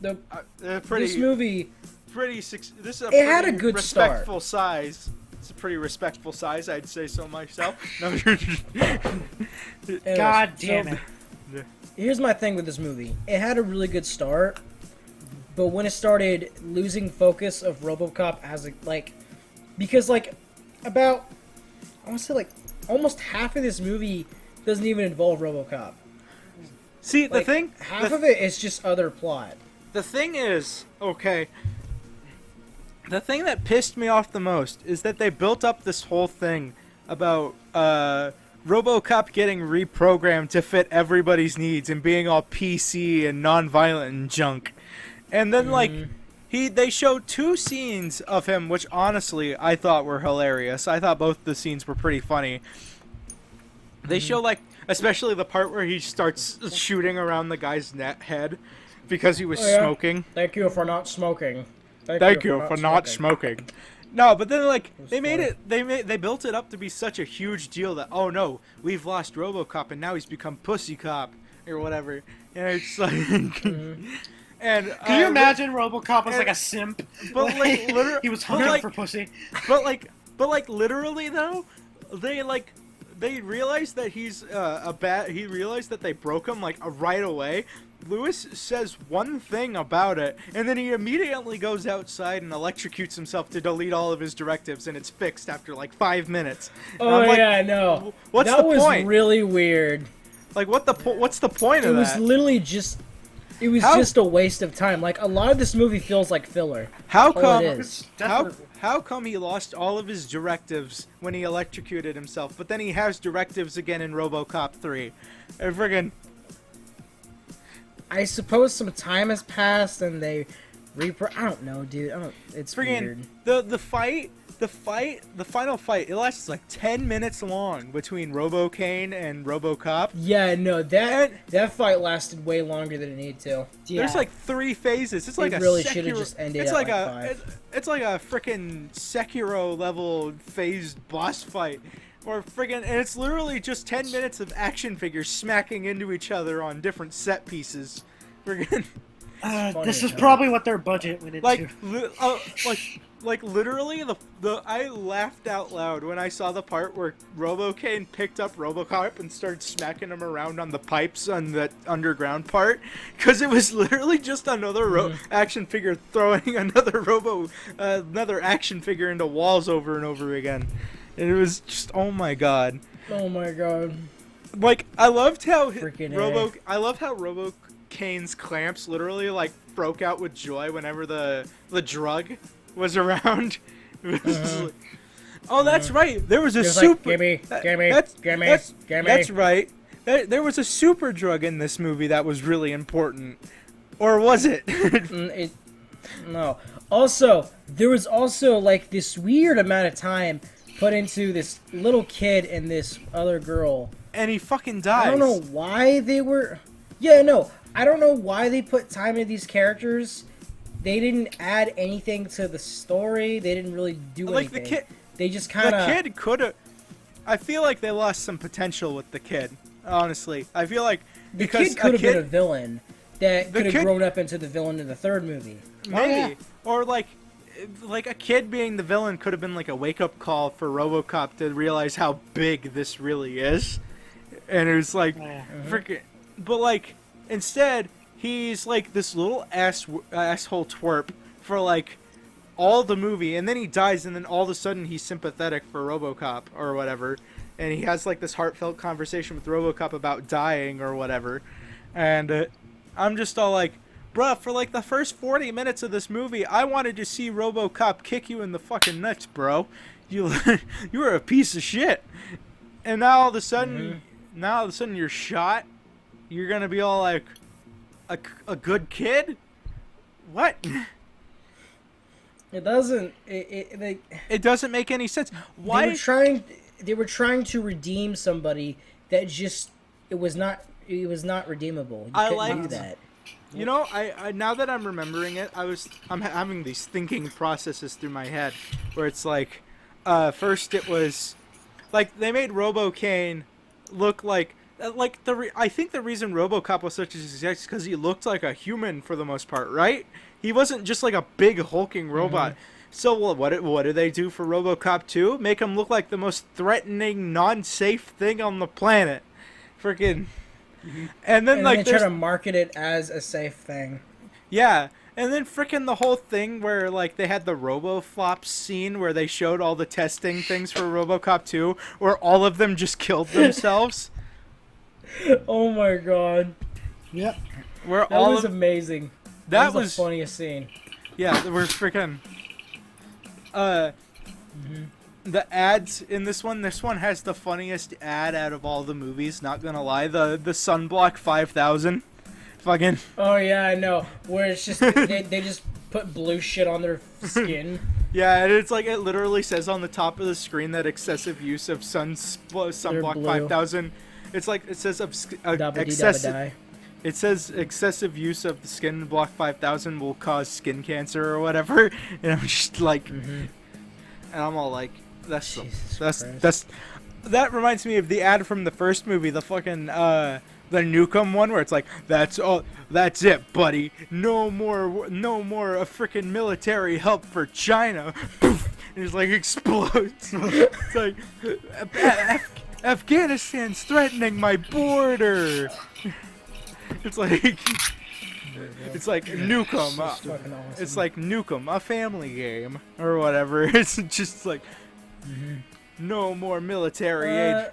[SPEAKER 1] This movie.
[SPEAKER 3] This is a
[SPEAKER 1] It had a good
[SPEAKER 3] respectful size. It's a pretty respectful size, I'd say so myself. No,
[SPEAKER 2] God damn it.
[SPEAKER 1] Here's my thing with this movie. It had a really good start, but when it started losing focus of RoboCop as because about, I want to say like almost half of this movie doesn't even involve RoboCop.
[SPEAKER 3] See, the thing,
[SPEAKER 1] half of it is just other plot.
[SPEAKER 3] The thing is, okay, the thing that pissed me off the most is that they built up this whole thing about RoboCop getting reprogrammed to fit everybody's needs and being all PC and non-violent and junk. And then they showed 2 scenes of him, which honestly I thought were hilarious. I thought both the scenes were pretty funny. They show especially the part where he starts shooting around the guy's head because he was smoking.
[SPEAKER 1] Thank you for not smoking.
[SPEAKER 3] Thank you for not smoking. No, but then they built it up to be such a huge deal that, oh no, we've lost RoboCop and now he's become Pussy Cop or whatever. And it's like and
[SPEAKER 2] can you imagine RoboCop was like a simp?
[SPEAKER 3] But like literally
[SPEAKER 2] he was hungry for pussy.
[SPEAKER 3] But literally though, they realized that he's he realized that they broke him right away. Lewis says one thing about it, and then he immediately goes outside and electrocutes himself to delete all of his directives, and it's fixed after 5 minutes.
[SPEAKER 1] Oh yeah, no.
[SPEAKER 3] What's the point?
[SPEAKER 1] That was really weird.
[SPEAKER 3] Like, what's the point of that?
[SPEAKER 1] It was literally just. It was just a waste of time. Like, a lot of this movie feels like filler.
[SPEAKER 3] How come?
[SPEAKER 1] It is.
[SPEAKER 3] How come he lost all of his directives when he electrocuted himself, but then he has directives again in RoboCop 3? And friggin'.
[SPEAKER 1] I suppose some time has passed and they I don't know, dude. It's
[SPEAKER 3] friggin'
[SPEAKER 1] weird.
[SPEAKER 3] The final fight, it lasts 10 minutes long between Robocane and RoboCop.
[SPEAKER 1] Yeah, no, that fight lasted way longer than it needed to.
[SPEAKER 2] Yeah.
[SPEAKER 3] There's 3 phases. It's like
[SPEAKER 1] it
[SPEAKER 3] a
[SPEAKER 1] really
[SPEAKER 3] Sekiro.
[SPEAKER 1] should have just ended
[SPEAKER 3] It's
[SPEAKER 1] at
[SPEAKER 3] like
[SPEAKER 1] 5.
[SPEAKER 3] It's like a freaking Sekiro level phased boss fight. Or friggin', and it's literally just 10 minutes of action figures smacking into each other on different set pieces. Friggin'.
[SPEAKER 2] This is probably what their budget went into.
[SPEAKER 3] Literally, I laughed out loud when I saw the part where Robocane picked up Robocop and started smacking him around on the pipes on that underground part, because it was literally just another action figure throwing another action figure into walls over and over again. And it was just, oh my god.
[SPEAKER 1] Oh my god.
[SPEAKER 3] Like, I loved how
[SPEAKER 1] Freaking
[SPEAKER 3] I loved how Robo Kane's clamps literally like broke out with joy whenever the drug was around. It was just like, oh, that's right. There was a super.
[SPEAKER 1] Like, gimme.
[SPEAKER 3] That's right. There was a super drug in this movie that was really important, or was it?
[SPEAKER 1] No. Also, there was also like this weird amount of time put into this little kid and this other girl.
[SPEAKER 3] And he fucking dies.
[SPEAKER 1] I don't know why they were. Yeah, no. I don't know why they put time into these characters. They didn't add anything to the story. They didn't really do
[SPEAKER 3] like
[SPEAKER 1] anything.
[SPEAKER 3] the kid.
[SPEAKER 1] They just kind of.
[SPEAKER 3] The kid could have. I feel like they lost some potential with the kid. Honestly, I feel like because
[SPEAKER 1] the kid could have been a villain that could have grown up into the villain in the third movie.
[SPEAKER 3] Maybe, or like a kid being the villain could have been like a wake up call for RoboCop to realize how big this really is, and it was like freaking. But like instead, he's like this little asshole twerp for like all the movie, and then he dies, and then all of a sudden he's sympathetic for RoboCop or whatever. And he has like this heartfelt conversation with RoboCop about dying or whatever, and I'm just all like, bruh, for like the first 40 minutes of this movie, I wanted to see RoboCop kick you in the fucking nuts, bro. You were a piece of shit, and now all of a sudden, you're shot. You're gonna be all like, a good kid? What?
[SPEAKER 1] It doesn't.
[SPEAKER 3] It doesn't make any sense. Why?
[SPEAKER 1] They were trying to redeem somebody that just it was not redeemable. You couldn't do that.
[SPEAKER 3] You know, I now that I'm remembering it, I'm having these thinking processes through my head where it's like, first it was like they made Robo Kane look like I think the reason RoboCop was such a success is because he looked like a human for the most part, right? He wasn't just like a big hulking robot. So what do they do for RoboCop 2? Make him look like the most threatening, non-safe thing on the planet. Freaking. And then
[SPEAKER 1] they try to market it as a safe thing.
[SPEAKER 3] Yeah. And then freaking the whole thing where like they had the RoboFlops scene where they showed all the testing things for RoboCop 2 where all of them just killed themselves.
[SPEAKER 1] Oh my god. Yep.
[SPEAKER 3] That
[SPEAKER 1] was amazing. That was the funniest scene.
[SPEAKER 3] Yeah, we're freaking the ads in this one has the funniest ad out of all the movies, not gonna lie. The Sunblock 5000 fucking.
[SPEAKER 1] Oh yeah, I know. Where it's just they just put blue shit on their skin.
[SPEAKER 3] Yeah, and it's like it literally says on the top of the screen that excessive use of Sunblock 5000. It's like it says excessive. It says excessive use of the Skin Block 5000 will cause skin cancer or whatever, and I'm just like, and I'm all like, that reminds me of the ad from the first movie, the fucking the Nukem one, where it's like, that's it, buddy, no more freaking military help for China, poof, and it's like explodes. It's like Afghanistan's threatening my border. It's like Nukem.
[SPEAKER 1] Awesome.
[SPEAKER 3] It's like Nukem, a family game or whatever. It's just like no more military aid.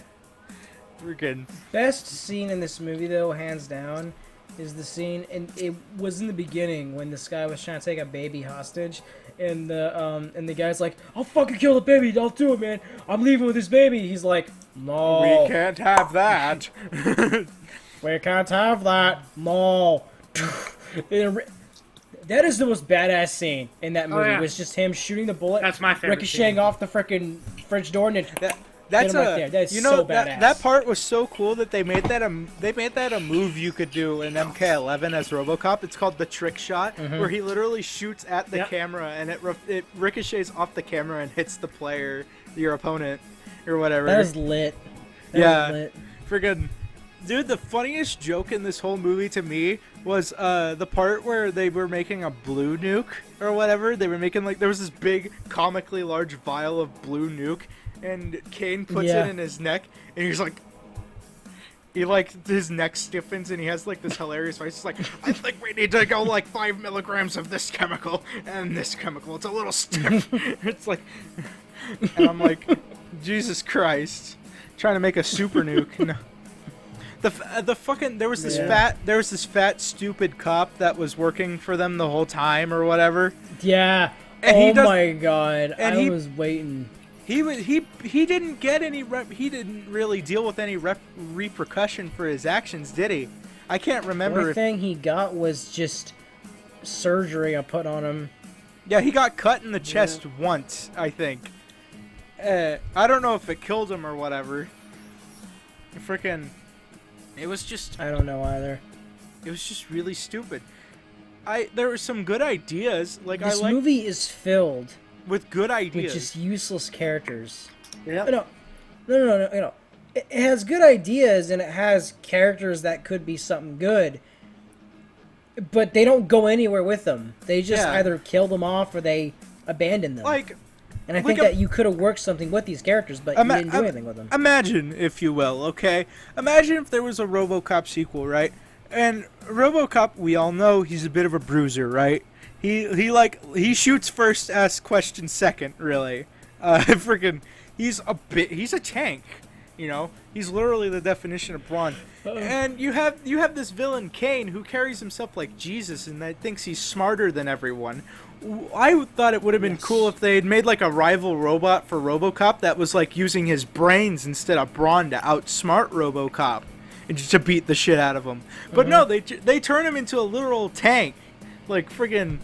[SPEAKER 3] Freaking
[SPEAKER 1] best scene in this movie, though, hands down, is the scene, and it was in the beginning when this guy was trying to take a baby hostage, and the guy's like, "I'll fucking kill the baby. I'll do it, man. I'm leaving with this baby." He's like, "No,
[SPEAKER 3] we can't have that."
[SPEAKER 1] We can't have that. No. That is the most badass scene in that movie. It was just him shooting the bullet.
[SPEAKER 2] That's my favorite.
[SPEAKER 1] Ricocheting off the freaking French door, and
[SPEAKER 3] that's
[SPEAKER 1] right there. That is so badass.
[SPEAKER 3] That part was so cool that they made that a move you could do in MK11 as RoboCop. It's called the trick shot, where he literally shoots at the camera and it ricochets off the camera and hits the player, your opponent, or whatever.
[SPEAKER 1] That is lit. That was lit.
[SPEAKER 3] Friggin'. Dude, the funniest joke in this whole movie to me was the part where they were making a blue nuke or whatever. They were making there was this big, comically large vial of blue nuke, and Kane puts it in his neck, and he's like, his neck stiffens, and he has this hilarious voice. It's like, I think we need to go 5 milligrams of this chemical and this chemical. It's a little stiff. It's like, and I'm like, Jesus Christ, trying to make a super nuke. No. The fucking there was this fat stupid cop that was working for them the whole time or whatever.
[SPEAKER 1] Yeah.
[SPEAKER 3] And
[SPEAKER 1] my god.
[SPEAKER 3] and
[SPEAKER 1] I was waiting.
[SPEAKER 3] He didn't get any he didn't really deal with any repercussion for his actions, did he? I can't remember.
[SPEAKER 1] The only thing he got was just surgery I put on him.
[SPEAKER 3] Yeah, he got cut in the chest once, I think. I don't know if it killed him or whatever. Freaking, it was just.
[SPEAKER 1] I don't know either.
[SPEAKER 3] It was just really stupid. There were some good ideas. Like
[SPEAKER 1] this movie is filled
[SPEAKER 3] with good ideas,
[SPEAKER 1] with just useless characters.
[SPEAKER 2] Yeah.
[SPEAKER 1] No. It has good ideas and it has characters that could be something good, but they don't go anywhere with them. They just either kill them off or they abandon them. And I think that you could have worked something with these characters, but you didn't do anything with them.
[SPEAKER 3] Imagine, if you will, okay? Imagine if there was a Robocop sequel, right? And Robocop, we all know he's a bit of a bruiser, right? He shoots first, asks questions second, really. He's a tank, you know? He's literally the definition of brawn. And you have this villain, Kane, who carries himself like Jesus and that thinks he's smarter than everyone. I thought it would have been cool if they had made like a rival robot for Robocop that was like using his brains instead of brawn to outsmart Robocop and just to beat the shit out of him. But no, they turn him into a literal tank, like friggin'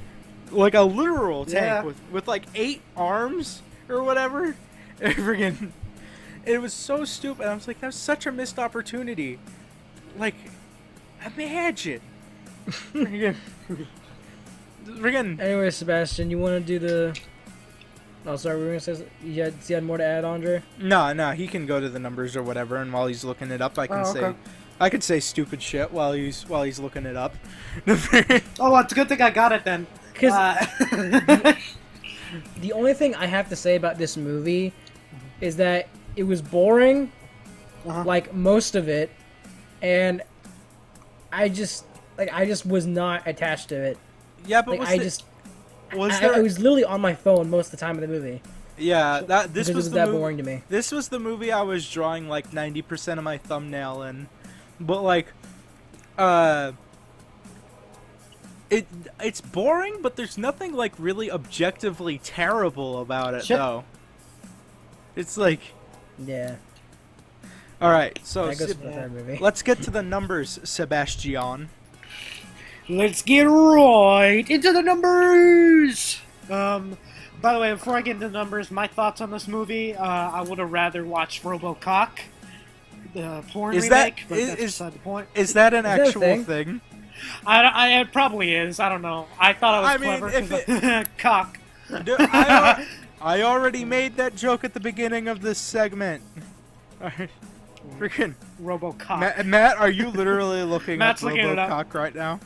[SPEAKER 3] like a literal tank with like 8 arms or whatever. Friggin', it was so stupid. I was like, that's such a missed opportunity. Like, imagine.
[SPEAKER 1] Anyway, Sebastian, you want to do the... Oh, sorry, we were going to say... You had more to add, Andre?
[SPEAKER 3] No, he can go to the numbers or whatever, and while he's looking it up, I could say stupid shit while he's looking it up.
[SPEAKER 2] Oh, it's a good thing I got it then.
[SPEAKER 1] Because the only thing I have to say about this movie is that it was boring, like most of it, and I just was not attached to it.
[SPEAKER 3] Yeah, but
[SPEAKER 1] like, I was literally on my phone most of the time of the movie.
[SPEAKER 3] Yeah, this was
[SPEAKER 1] that boring to me.
[SPEAKER 3] This was the movie I was drawing like 90% of my thumbnail in, but like, it's boring, but there's nothing like really objectively terrible about it though. It's like,
[SPEAKER 1] yeah.
[SPEAKER 3] All right, so let's get to the numbers, Sebastian.
[SPEAKER 2] Let's get right into the numbers! By the way, before I get into the numbers, my thoughts on this movie, I would have rather watched Robocop, the porn remake, but that's beside the point.
[SPEAKER 3] Is that an actual thing?
[SPEAKER 2] It probably is, I don't know. I thought it was clever. Cock.
[SPEAKER 3] I already made that joke at the beginning of this segment. Freaking
[SPEAKER 2] Robocop.
[SPEAKER 3] Matt, are you literally looking at Robocop right now?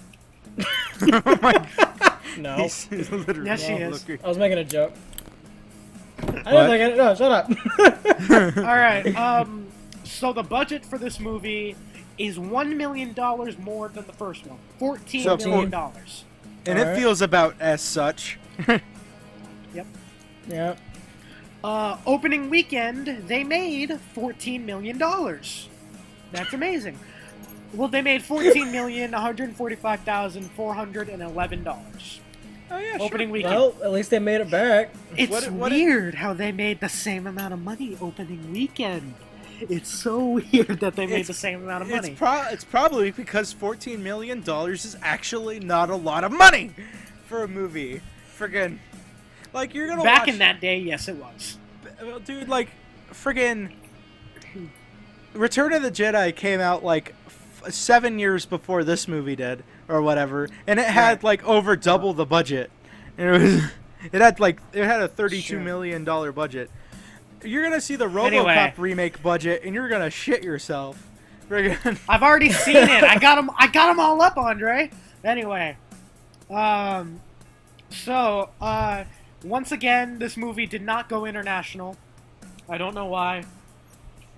[SPEAKER 3] Oh my god.
[SPEAKER 1] No.
[SPEAKER 3] He's literally
[SPEAKER 2] yes, he is.
[SPEAKER 1] I was making a joke. I didn't look at it. No, shut up.
[SPEAKER 2] Alright, so the budget for this movie is $1 million more than the first one. $14 million.
[SPEAKER 3] And it feels about as such.
[SPEAKER 2] Yep.
[SPEAKER 1] Yeah.
[SPEAKER 2] Opening weekend, they made $14 million. That's amazing. Well, they made $14,145,411.
[SPEAKER 3] Oh yeah,
[SPEAKER 2] opening weekend.
[SPEAKER 1] Well, at least they made it back.
[SPEAKER 2] It's weird how they made the same amount of money opening weekend. It's so weird that they made the same amount of money.
[SPEAKER 3] It's probably because $14 million is actually not a lot of money for a movie. Friggin'. Like, you're gonna
[SPEAKER 2] Back in that day, yes it was.
[SPEAKER 3] Dude, like, friggin' Return of the Jedi came out, like, 7 years before this movie did, or whatever, and it had, like, over double the budget. And it had a $32 million budget. You're gonna see the Robocop remake budget, and you're gonna shit yourself. Friggin'.
[SPEAKER 2] I've already seen it. I got them all up, Andre. Anyway, once again, this movie did not go international. I don't know why.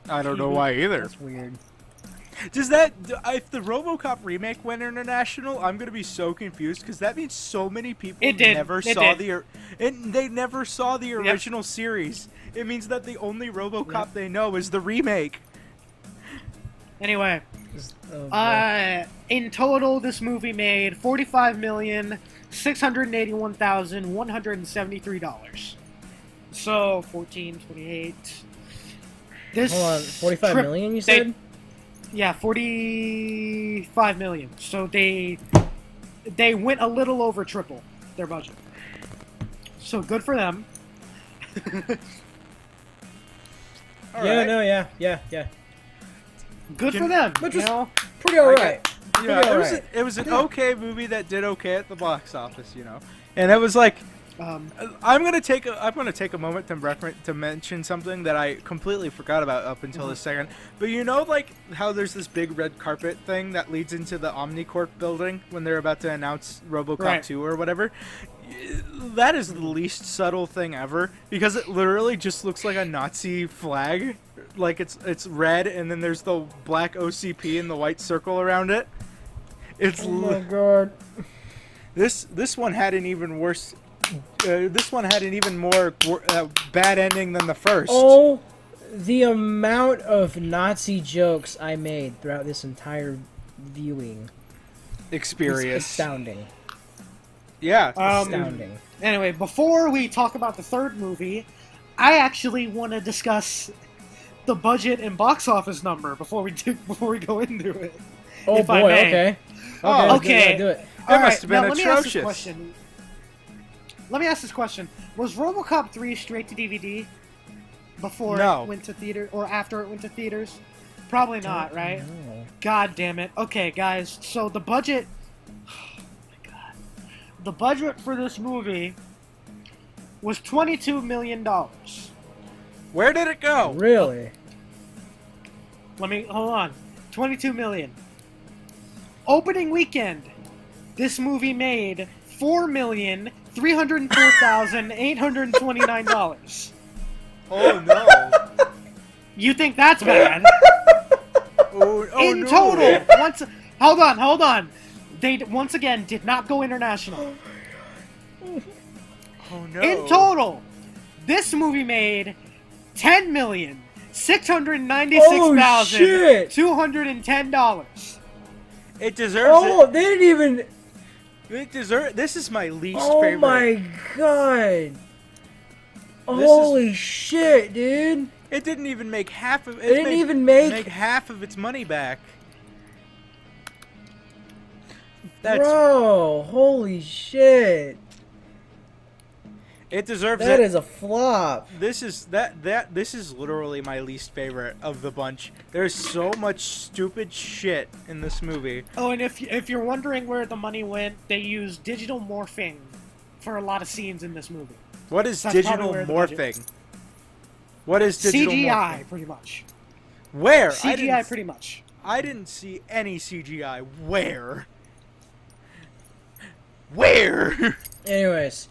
[SPEAKER 3] I don't know why either.
[SPEAKER 1] That's weird.
[SPEAKER 3] Does that... If the Robocop remake went international, I'm going to be so confused, because that means so many people never saw the original series. It means that the only Robocop they know is the remake.
[SPEAKER 2] Anyway, In total, this movie made $45,681,173. So 14, 28. This
[SPEAKER 1] Hold on, 45 million you said?
[SPEAKER 2] Yeah, 45 million. So they went a little over triple their budget. So good for them.
[SPEAKER 1] Yeah.
[SPEAKER 2] Good for them.
[SPEAKER 1] Which
[SPEAKER 2] you
[SPEAKER 1] was
[SPEAKER 2] know?
[SPEAKER 1] pretty alright.
[SPEAKER 3] Yeah, it was an okay movie that did okay at the box office, you know. And it was like, I'm gonna take a moment to mention something that I completely forgot about up until this second. But you know, like how there's this big red carpet thing that leads into the Omnicorp building when they're about to announce Robocop 2 or whatever. That is the least subtle thing ever, because it literally just looks like a Nazi flag. Like it's red, and then there's the black OCP and the white circle around it.
[SPEAKER 1] Oh my god.
[SPEAKER 3] This one had an even worse. This one had an even more bad ending than the first.
[SPEAKER 1] Oh, the amount of Nazi jokes I made throughout this entire viewing
[SPEAKER 3] experience.
[SPEAKER 1] is astounding.
[SPEAKER 3] Yeah.
[SPEAKER 1] Astounding.
[SPEAKER 2] Anyway, before we talk about the third movie, I actually want to discuss the budget and box office number before we go into it.
[SPEAKER 1] Oh
[SPEAKER 2] if
[SPEAKER 1] boy,
[SPEAKER 2] I may.
[SPEAKER 1] okay.
[SPEAKER 2] Okay.
[SPEAKER 1] Do it.
[SPEAKER 2] All
[SPEAKER 3] must have been
[SPEAKER 2] now
[SPEAKER 3] atrocious.
[SPEAKER 2] Let me ask this question. Was Robocop 3 straight to DVD before
[SPEAKER 3] No.
[SPEAKER 2] it went to theater or after it went to theaters? Probably not, right?
[SPEAKER 1] No.
[SPEAKER 2] God damn it. Okay, guys. So the budget oh my god. The budget for this movie was $22 million.
[SPEAKER 3] Where did it go?
[SPEAKER 1] Really?
[SPEAKER 2] Hold on. 22 million. Opening weekend. This movie made $4,304,829.
[SPEAKER 3] Oh no.
[SPEAKER 2] You think that's bad? In
[SPEAKER 3] no.
[SPEAKER 2] total, hold on. They once again did not go international.
[SPEAKER 3] Oh no.
[SPEAKER 2] In total, this movie made $10,696,210.
[SPEAKER 3] It deserves
[SPEAKER 1] Oh,
[SPEAKER 3] it.
[SPEAKER 1] they didn't even.
[SPEAKER 3] This is my least
[SPEAKER 1] Oh
[SPEAKER 3] favorite.
[SPEAKER 1] my god. Holy shit, dude.
[SPEAKER 3] It didn't even make half of it.
[SPEAKER 1] It didn't even make
[SPEAKER 3] half of its money back. That's
[SPEAKER 1] Bro, holy shit.
[SPEAKER 3] it deserves
[SPEAKER 1] That
[SPEAKER 3] it.
[SPEAKER 1] is a flop.
[SPEAKER 3] This is literally my least favorite of the bunch. There's so much stupid shit in this movie.
[SPEAKER 2] Oh, and if you're wondering where the money went, they used digital morphing for a lot of scenes in this movie.
[SPEAKER 3] What is
[SPEAKER 2] That's
[SPEAKER 3] digital
[SPEAKER 2] probably where the budget-
[SPEAKER 3] morphing? What is digital
[SPEAKER 2] CGI,
[SPEAKER 3] morphing?
[SPEAKER 2] pretty much.
[SPEAKER 3] Where?
[SPEAKER 2] CGI, pretty much.
[SPEAKER 3] I didn't see any CGI. Where? Where?
[SPEAKER 1] Anyways,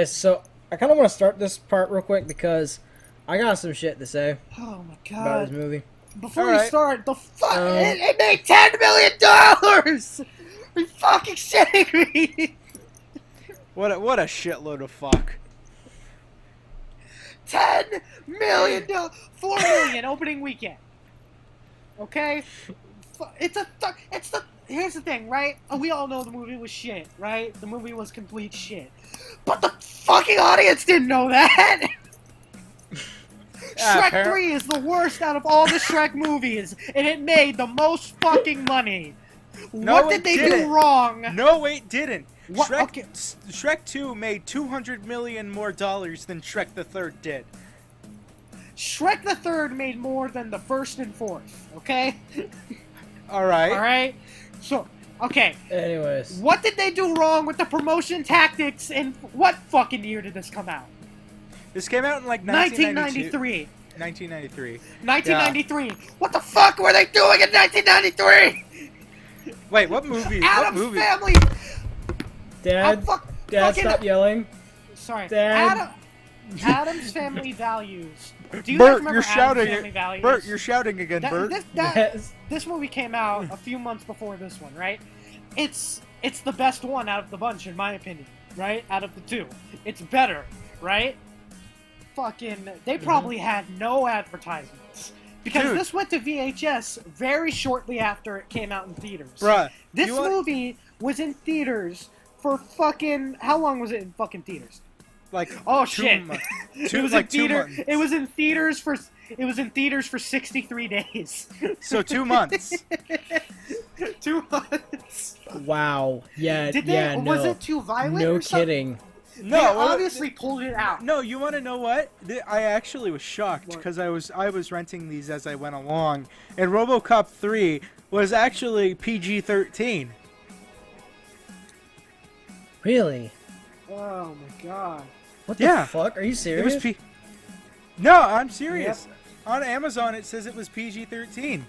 [SPEAKER 1] so I kind of want to start this part real quick because I got some shit to say
[SPEAKER 2] Oh my
[SPEAKER 1] about this
[SPEAKER 2] god.
[SPEAKER 1] movie.
[SPEAKER 2] Before
[SPEAKER 3] All
[SPEAKER 2] we
[SPEAKER 3] right.
[SPEAKER 2] start, it made $10 million! Are you fucking shitting me?
[SPEAKER 3] What a shitload of fuck.
[SPEAKER 2] $10 million! $4 million opening weekend. Okay? Here's the thing, right? We all know the movie was shit, right? The movie was complete shit. But the fucking audience didn't know that! Shrek 3 is the worst out of all the Shrek movies, and it made the most fucking money.
[SPEAKER 3] No,
[SPEAKER 2] What did
[SPEAKER 3] it
[SPEAKER 2] they
[SPEAKER 3] didn't.
[SPEAKER 2] do wrong?
[SPEAKER 3] No, it didn't.
[SPEAKER 2] What?
[SPEAKER 3] Shrek,
[SPEAKER 2] Okay.
[SPEAKER 3] Shrek 2 made $200 million more dollars than Shrek the Third did.
[SPEAKER 2] Shrek the Third made more than the first and fourth, okay?
[SPEAKER 3] Alright.
[SPEAKER 2] Alright? So, okay.
[SPEAKER 1] Anyways,
[SPEAKER 2] What did they do wrong with the promotion tactics, and what fucking year did this come out?
[SPEAKER 3] This came out in like 1992.
[SPEAKER 2] 1993.
[SPEAKER 3] 1993.
[SPEAKER 2] 1993. What the fuck were they doing in 1993?
[SPEAKER 3] Wait, what movie?
[SPEAKER 2] Adam's
[SPEAKER 3] what movie?
[SPEAKER 2] Family.
[SPEAKER 1] Dad,
[SPEAKER 2] fucking-
[SPEAKER 1] stop yelling.
[SPEAKER 2] Sorry.
[SPEAKER 1] Dad.
[SPEAKER 2] Adam's Family Values. Do you
[SPEAKER 3] Bert,
[SPEAKER 2] guys remember
[SPEAKER 3] you're
[SPEAKER 2] Adam's
[SPEAKER 3] shouting.
[SPEAKER 2] Family Values?
[SPEAKER 3] Bert, you're shouting again, Bert.
[SPEAKER 1] Yes.
[SPEAKER 2] This movie came out a few months before this one, right? It's the best one out of the bunch, in my opinion, right? Out of the two. It's better, right? Fucking, they probably had no advertisements. Because
[SPEAKER 3] Dude.
[SPEAKER 2] this went to VHS very shortly after it came out in theaters.
[SPEAKER 3] Bruh.
[SPEAKER 2] This movie was in theaters for fucking... How long was it in fucking theaters?
[SPEAKER 3] Like,
[SPEAKER 2] Oh
[SPEAKER 3] 2
[SPEAKER 2] shit!
[SPEAKER 3] months.
[SPEAKER 2] It was
[SPEAKER 3] like
[SPEAKER 2] in
[SPEAKER 3] 2 months.
[SPEAKER 2] It was in theaters for. It was in theaters for 63 days.
[SPEAKER 3] So 2 months.
[SPEAKER 2] 2 months.
[SPEAKER 1] Wow. Yeah.
[SPEAKER 2] Did they?
[SPEAKER 1] Yeah. No.
[SPEAKER 2] Was it too violent?
[SPEAKER 1] No
[SPEAKER 2] or something?
[SPEAKER 1] kidding.
[SPEAKER 3] No,
[SPEAKER 2] They obviously pulled it out.
[SPEAKER 3] No, you want to know what? I actually was shocked because I was renting these as I went along, and RoboCop 3 was actually PG-13.
[SPEAKER 1] Really?
[SPEAKER 2] Oh my god.
[SPEAKER 1] What the fuck? Are you
[SPEAKER 3] It
[SPEAKER 1] serious?
[SPEAKER 3] was No, I'm serious. On Amazon, it says it was PG-13.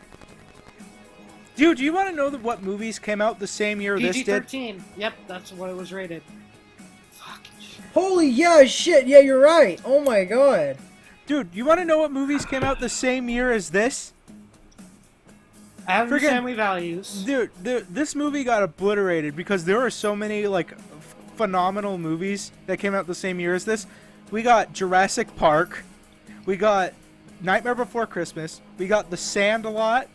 [SPEAKER 3] Dude, do you want to know what movies came out the same year this did?
[SPEAKER 2] PG-13. Yep, that's what it was rated. Fucking shit.
[SPEAKER 1] Holy yeah, shit. Yeah, you're right. Oh my god.
[SPEAKER 3] Dude, you want to know what movies came out the same year as this?
[SPEAKER 2] Average Family Values.
[SPEAKER 3] Dude, this movie got obliterated because there are so many like phenomenal movies that came out the same year as this. We got Jurassic Park, we got Nightmare Before Christmas, we got The Sandlot,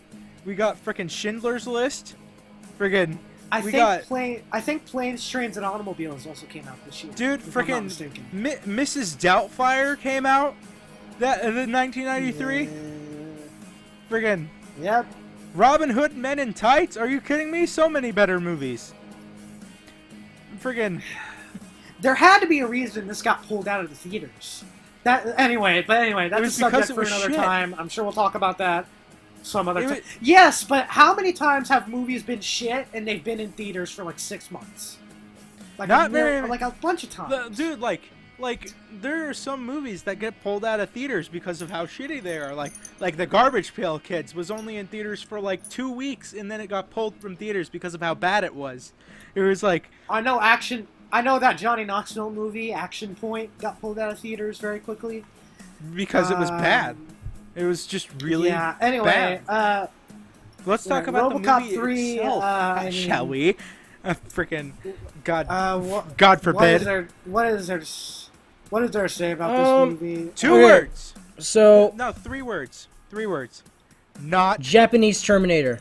[SPEAKER 3] we got frickin' Schindler's List, friggin'
[SPEAKER 2] I think Planes, Trains, and Automobiles also came out this year.
[SPEAKER 3] dude,
[SPEAKER 2] if I'm not
[SPEAKER 3] frickin'
[SPEAKER 2] mistaken.
[SPEAKER 3] Mrs. Doubtfire came out that in 1993. Friggin'
[SPEAKER 2] Yep.
[SPEAKER 3] Robin Hood Men in Tights? Are you kidding me? So many better movies. Friggin'
[SPEAKER 2] There had to be a reason this got pulled out of the theaters. Anyway, that's a subject for another time. I'm sure we'll talk about that some other time. Yes, but how many times have movies been shit and they've been in theaters for like 6 months? Like
[SPEAKER 3] Not very.
[SPEAKER 2] like a bunch of times.
[SPEAKER 3] Dude, like there are some movies that get pulled out of theaters because of how shitty they are. Like the Garbage Pail Kids was only in theaters for like 2 weeks and then it got pulled from theaters because of how bad it was. It was like
[SPEAKER 2] I know that Johnny Knoxville movie, Action Point, got pulled out of theaters very quickly.
[SPEAKER 3] Because it was bad. It was just really
[SPEAKER 2] Anyway,
[SPEAKER 3] bad. Let's talk about
[SPEAKER 2] Robocop
[SPEAKER 3] the movie
[SPEAKER 2] 3,
[SPEAKER 3] itself, shall we? Freaking God,
[SPEAKER 2] what,
[SPEAKER 3] God forbid.
[SPEAKER 2] What is there to say about this movie?
[SPEAKER 3] 2 words.
[SPEAKER 1] So
[SPEAKER 3] No, 3 words. 3 words. Not
[SPEAKER 1] Japanese Terminator.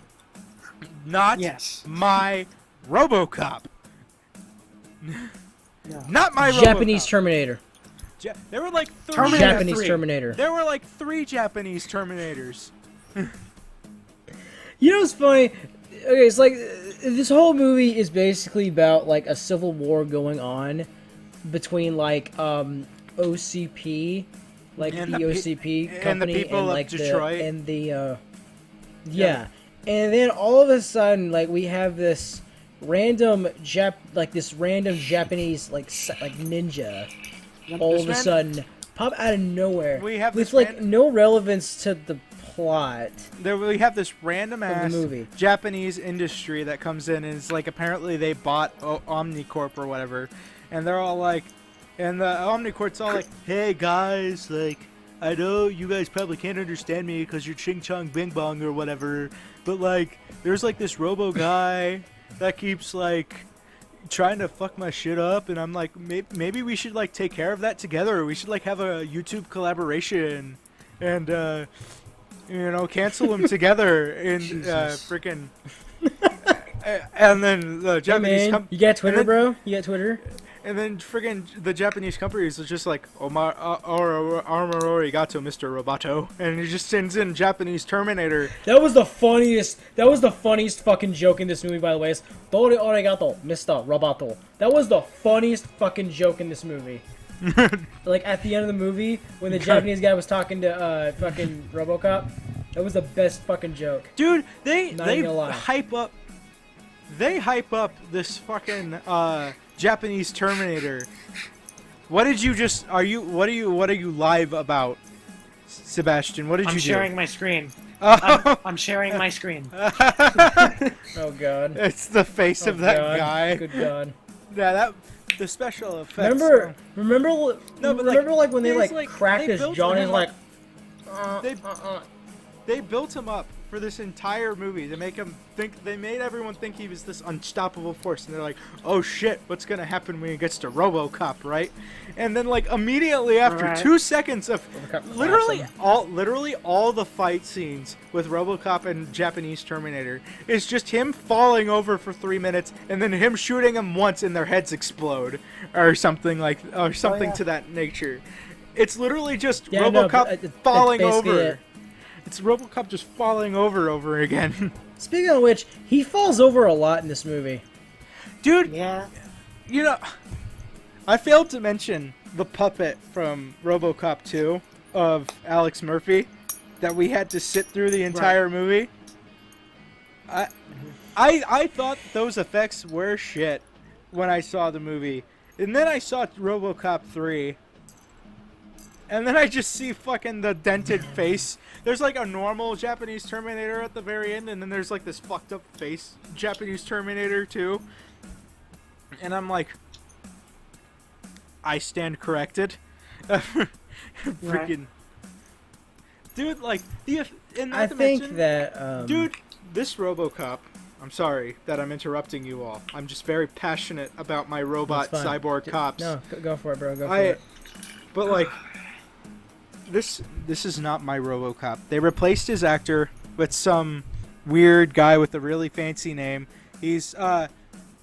[SPEAKER 3] my RoboCop.
[SPEAKER 2] No.
[SPEAKER 3] Not my
[SPEAKER 1] Japanese
[SPEAKER 3] RoboCop.
[SPEAKER 1] Terminator.
[SPEAKER 3] There were like 3
[SPEAKER 2] Terminator
[SPEAKER 1] Japanese
[SPEAKER 2] 3.
[SPEAKER 1] Terminator.
[SPEAKER 3] There were like 3 Japanese Terminators.
[SPEAKER 1] You know what's funny? Okay, it's like this whole movie is basically about like a civil war going on between like OCP, like
[SPEAKER 3] And
[SPEAKER 1] the
[SPEAKER 3] the
[SPEAKER 1] OCP company
[SPEAKER 3] and the people
[SPEAKER 1] like
[SPEAKER 3] of Detroit.
[SPEAKER 1] yeah. And then all of a sudden like we have this random Japanese like ninja all of a sudden pop out of nowhere
[SPEAKER 3] We have
[SPEAKER 1] with
[SPEAKER 3] this
[SPEAKER 1] like no relevance to the plot.
[SPEAKER 3] We have this random ass
[SPEAKER 1] movie.
[SPEAKER 3] Japanese industry that comes in and it's like apparently they bought Omnicorp or whatever, and they're all like, and the Omnicorp's all like, hey guys, like I know you guys probably can't understand me because you're Ching Chong Bing Bong or whatever, but like there's like this robo guy that keeps like trying to fuck my shit up, and I'm like, maybe we should like take care of that together. We should like have a YouTube collaboration and cancel them together in freaking and then the Japanese
[SPEAKER 1] you got Twitter, bro? You got Twitter?
[SPEAKER 3] And then friggin' the Japanese company is just like, arigato, Mr. Roboto. And he just sends in Japanese Terminator.
[SPEAKER 1] That was the funniest fucking joke in this movie, by the way. It's Dore arigato, Mr. Roboto. That was the funniest fucking joke in this movie. Like, at the end of the movie, when the Japanese guy was talking to fucking Robocop, that was the best fucking joke.
[SPEAKER 3] Dude, they hype up this fucking Japanese Terminator. What are you live about, Sebastian? What did you do?
[SPEAKER 2] I'm sharing my screen.
[SPEAKER 3] Oh.
[SPEAKER 2] I'm sharing my screen.
[SPEAKER 1] Oh god.
[SPEAKER 3] It's the face of that guy.
[SPEAKER 1] Good god.
[SPEAKER 3] Yeah, the special effects.
[SPEAKER 1] Remember like when they like cracked his jaw and he's like
[SPEAKER 3] they built him up for this entire movie to make him think. They made everyone think he was this unstoppable force, and they're like, "Oh shit, what's gonna happen when he gets to RoboCop, right?" And then like immediately after 2 seconds of literally all the fight scenes with RoboCop and Japanese Terminator is just him falling over for 3 minutes and then him shooting him once and their heads explode or something to that nature. It's literally just RoboCop falling over. It's RoboCop just falling over again.
[SPEAKER 1] Speaking of which, he falls over a lot in this movie.
[SPEAKER 3] Dude,
[SPEAKER 2] Yeah.
[SPEAKER 3] you know, I failed to mention the puppet from RoboCop 2 of Alex Murphy that we had to sit through the entire movie. I thought those effects were shit when I saw the movie. And then I saw RoboCop 3. And then I just see fucking the dented face. There's like a normal Japanese Terminator at the very end, and then there's like this fucked up face Japanese Terminator too. And I'm like, I stand corrected. Freaking dude, like
[SPEAKER 1] I think that
[SPEAKER 3] dude, this RoboCop. I'm sorry that I'm interrupting you all. I'm just very passionate about my robot cyborg cops.
[SPEAKER 1] No, go for it, bro. Go for it.
[SPEAKER 3] But like. This is not my RoboCop. They replaced his actor with some weird guy with a really fancy name. He's
[SPEAKER 1] he has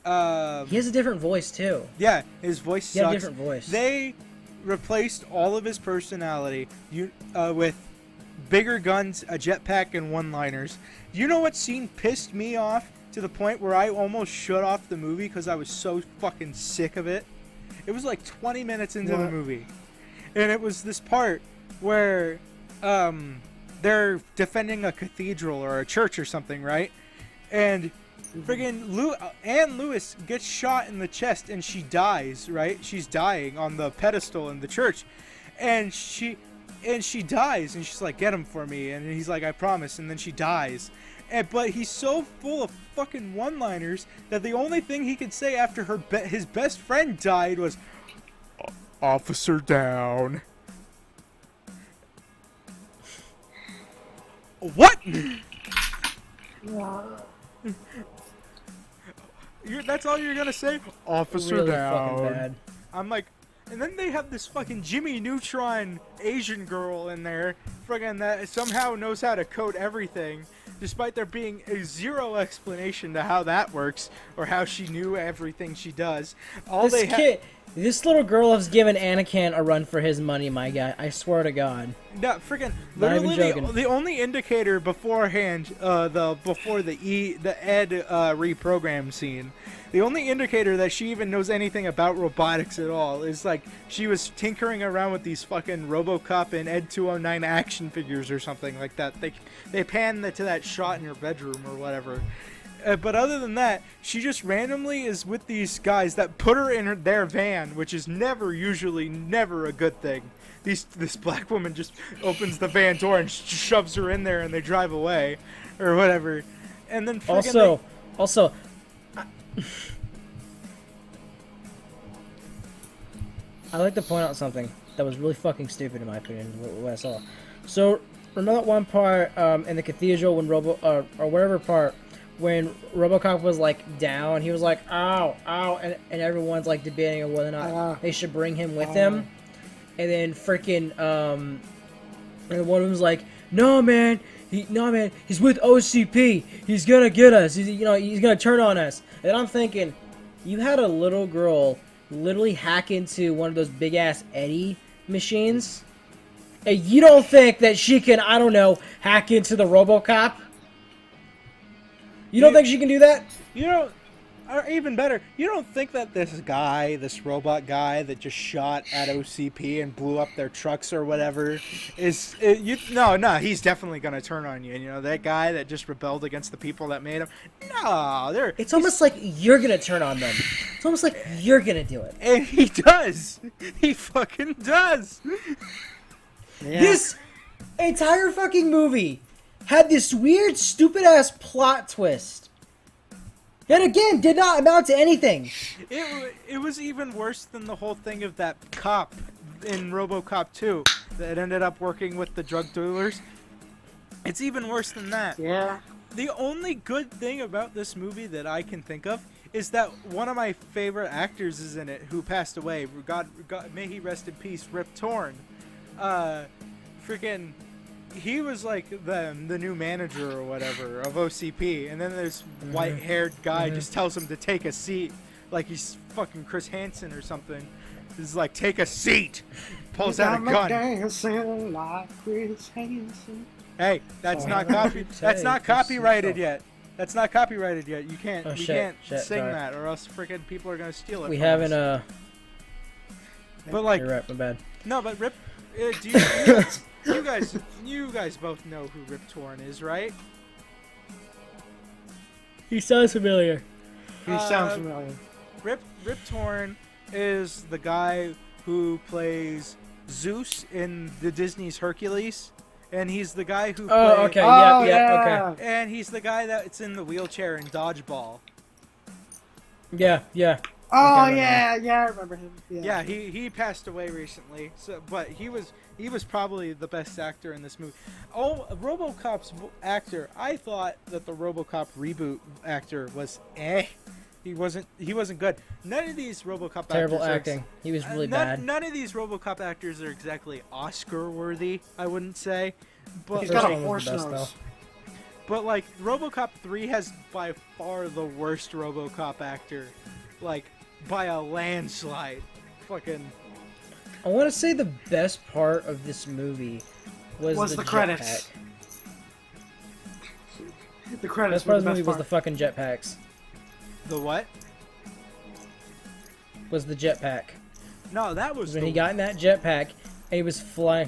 [SPEAKER 1] a different voice too.
[SPEAKER 3] Yeah, his voice sucks.
[SPEAKER 1] He has a different voice.
[SPEAKER 3] They replaced all of his personality with bigger guns, a jetpack, and one-liners. You know what scene pissed me off to the point where I almost shut off the movie because I was so fucking sick of it? It was like 20 minutes into the movie, and it was this part where they're defending a cathedral or a church or something, right? And friggin' Anne Lewis gets shot in the chest and she dies, right? She's dying on the pedestal in the church, and she dies, and she's like, "Get him for me," and he's like, "I promise," and then she dies. But he's so full of fucking one-liners that the only thing he could say after his best friend died was, "Officer down." What? That's all you're gonna say? Officer
[SPEAKER 1] really
[SPEAKER 3] down.
[SPEAKER 1] fucking bad.
[SPEAKER 3] I'm like, and then they have this fucking Jimmy Neutron Asian girl in there, friggin' that somehow knows how to code everything, despite there being a zero explanation to how that works or how she knew everything she does.
[SPEAKER 1] This little girl has given Anakin a run for his money, my guy. I swear to God.
[SPEAKER 3] No, freaking
[SPEAKER 1] Not even
[SPEAKER 3] literally
[SPEAKER 1] joking.
[SPEAKER 3] the only indicator beforehand, before the Ed reprogram scene, the only indicator that she even knows anything about robotics at all is like she was tinkering around with these fucking RoboCop and Ed 209 action figures or something like that. They pan to that shot in her bedroom or whatever. But other than that, she just randomly is with these guys that put her in their van, which is usually never a good thing. This black woman just opens the van door and shoves her in there, and they drive away, or whatever. And then
[SPEAKER 1] also, I like to point out something that was really fucking stupid in my opinion. What I saw. So remember that one part in the cathedral when or whatever part. When RoboCop was like down, he was like, "Ow, ow," and everyone's like debating on whether or not they should bring him with them. And then freaking and one of them's like, "No man, he's with OCP. He's gonna get us. He's gonna turn on us." And I'm thinking, you had a little girl literally hack into one of those big ass Eddie machines, and you don't think that she can, I don't know, hack into the RoboCop? You don't think she can do that?
[SPEAKER 3] You know, or even better, you don't think that this robot guy that just shot at OCP and blew up their trucks or whatever, no, he's definitely gonna turn on you. And you know, that guy that just rebelled against the people that made him,
[SPEAKER 1] it's almost like you're gonna turn on them. It's almost like you're gonna do it.
[SPEAKER 3] And he does. He fucking does.
[SPEAKER 1] Yeah. This entire fucking movie had this weird, stupid-ass plot twist. And again, did not amount to anything.
[SPEAKER 3] It was even worse than the whole thing of that cop in RoboCop 2 that ended up working with the drug dealers. It's even worse than that.
[SPEAKER 2] Yeah.
[SPEAKER 3] The only good thing about this movie that I can think of is that one of my favorite actors is in it who passed away. God, may he rest in peace, Rip Torn. Freaking, he was like the new manager or whatever of OCP, and then this white-haired guy just tells him to take a seat, like he's fucking Chris Hansen or something. He's like, take a seat. Pulls out a gun.
[SPEAKER 2] Dancing like Chris Hansen.
[SPEAKER 3] Hey, that's not copyrighted yet. That's not copyrighted yet. You can't sing that, or else freaking people are gonna steal it.
[SPEAKER 1] We haven't
[SPEAKER 3] But like,
[SPEAKER 1] you're right, my bad.
[SPEAKER 3] no, but Rip, you guys both know who Rip Torn is, right?
[SPEAKER 1] He sounds familiar.
[SPEAKER 2] He sounds familiar.
[SPEAKER 3] Rip Torn is the guy who plays Zeus in the Disney's Hercules. And he's the guy who
[SPEAKER 1] okay, okay.
[SPEAKER 3] And he's the guy that's in the wheelchair in Dodgeball.
[SPEAKER 1] Yeah.
[SPEAKER 2] Oh, yeah, I remember him.
[SPEAKER 3] Yeah, he passed away recently. So, but he was probably the best actor in this movie. Oh, RoboCop's actor. I thought that the RoboCop reboot actor was He wasn't good. None of these RoboCop
[SPEAKER 1] terrible
[SPEAKER 3] actors
[SPEAKER 1] acting. He was really bad.
[SPEAKER 3] None of these RoboCop actors are exactly Oscar worthy, I wouldn't say. But
[SPEAKER 2] he's got a horse nose.
[SPEAKER 3] But like RoboCop 3 has by far the worst RoboCop actor, like by a landslide. Fucking.
[SPEAKER 1] I want to say the best part of this movie was the
[SPEAKER 2] credits. The credits.
[SPEAKER 1] Best part of the movie was the fucking jetpacks.
[SPEAKER 3] The what?
[SPEAKER 1] Was the jetpack.
[SPEAKER 3] No, that was
[SPEAKER 1] when he got in that jetpack and he was flying.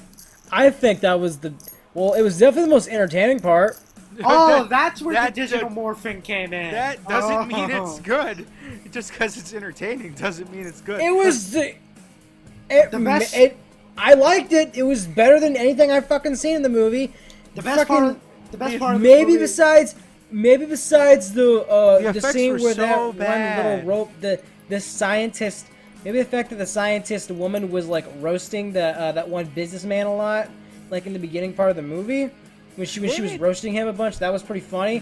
[SPEAKER 1] I think that was it was definitely the most entertaining part.
[SPEAKER 2] Oh, that's where the digital morphing came in.
[SPEAKER 3] That doesn't mean it's good. Just because it's entertaining doesn't mean it's good.
[SPEAKER 1] It was the best. I liked it. It was better than anything I've fucking seen in the movie.
[SPEAKER 2] The best part of the
[SPEAKER 1] movie. Maybe besides the scene where that one little rope, the scientist, maybe the fact that the scientist woman was like roasting that one businessman a lot, like in the beginning part of the movie, when she was roasting him a bunch, that was pretty funny.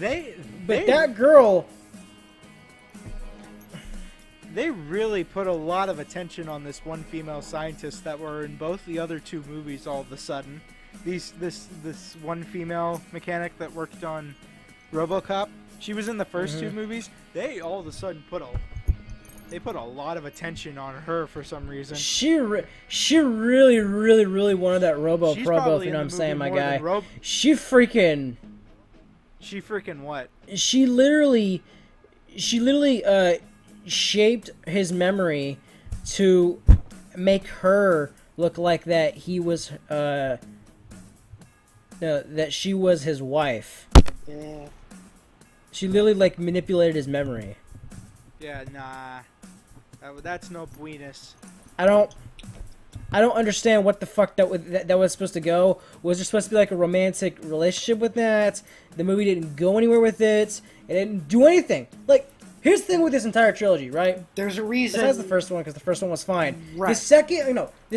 [SPEAKER 1] That girl,
[SPEAKER 3] they really put a lot of attention on this one female scientist that were in both the other two movies. All of a sudden, this one female mechanic that worked on RoboCop, she was in the first two movies. They all of a sudden put a lot of attention on her for some reason.
[SPEAKER 1] She really wanted that Robo, if you know what I'm saying, my guy. She freaking
[SPEAKER 3] what?
[SPEAKER 1] She literally shaped his memory to make her look like that he was that she was his wife.
[SPEAKER 2] Yeah.
[SPEAKER 1] She literally like manipulated his memory.
[SPEAKER 3] Yeah, nah. That's no buenas.
[SPEAKER 1] I don't understand what the fuck that was supposed to go. Was there supposed to be like a romantic relationship with that? The movie didn't go anywhere with it. It didn't do anything. Like, here's the thing with this entire trilogy, right?
[SPEAKER 2] There's a reason.
[SPEAKER 1] Besides the first one, because the first one was fine.
[SPEAKER 2] Right.
[SPEAKER 1] The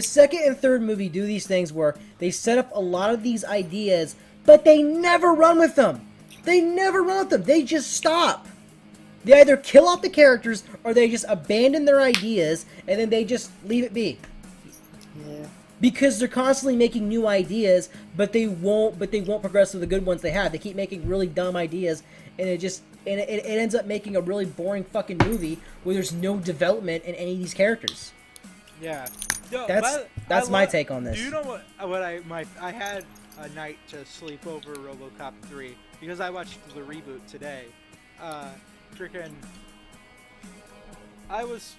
[SPEAKER 1] second and third movie do these things where they set up a lot of these ideas, but they never run with them. They just stop. They either kill off the characters or they just abandon their ideas and then they just leave it be.
[SPEAKER 2] Yeah.
[SPEAKER 1] Because they're constantly making new ideas, but they won't progress with the good ones they have. They keep making really dumb ideas, and it ends up making a really boring fucking movie where there's no development in any of these characters.
[SPEAKER 3] Yeah.
[SPEAKER 1] That's my take on this.
[SPEAKER 3] Do you know what I had a night to sleep over RoboCop 3 because I watched the reboot today. I was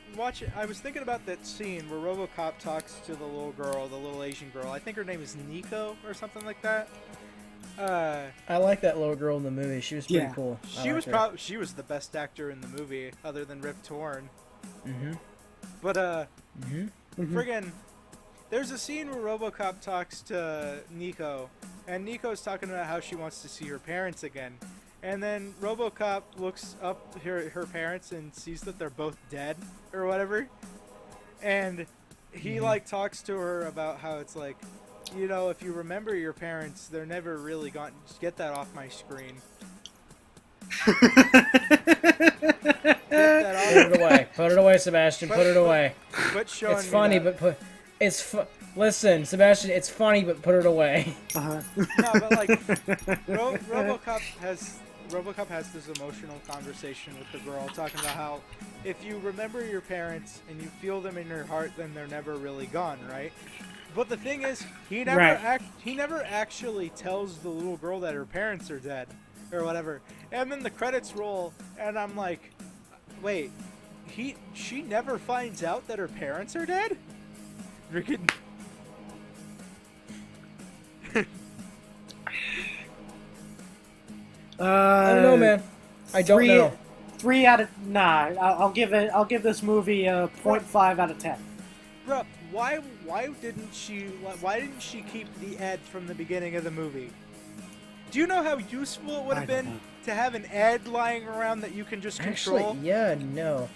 [SPEAKER 3] thinking about that scene where RoboCop talks to the little Asian girl. I think her name is Nico or something like that.
[SPEAKER 1] I like that little girl in the movie. She was pretty cool.
[SPEAKER 3] She was the best actor in the movie other than Rip Torn. But there's a scene where RoboCop talks to Nico, and Nico's talking about how she wants to see her parents again. And then RoboCop looks up her parents and sees that they're both dead or whatever. And he like talks to her about how it's like, you know, if you remember your parents, they're never really gone. Just get that off my screen. Get that off.
[SPEAKER 1] Put it away. Put it away, Sebastian. Put it away.
[SPEAKER 3] Quit showing
[SPEAKER 1] It's funny,
[SPEAKER 3] me
[SPEAKER 1] but listen, Sebastian. It's funny, but put it away.
[SPEAKER 2] Uh-huh.
[SPEAKER 3] No, but like RoboCop has this emotional conversation with the girl, talking about how if you remember your parents and you feel them in your heart, then they're never really gone, right? But the thing is, he never actually tells the little girl that her parents are dead, or whatever. And then the credits roll, and I'm like, wait, she never finds out that her parents are dead? Freaking.
[SPEAKER 1] I don't know, man. I don't know.
[SPEAKER 2] 3 out of I'll give this movie a 0.5 out of 10.
[SPEAKER 3] Bro, why didn't she keep the ad from the beginning of the movie? Do you know how useful it would have been to have an ad lying around that you can just control?
[SPEAKER 1] Actually, yeah, no.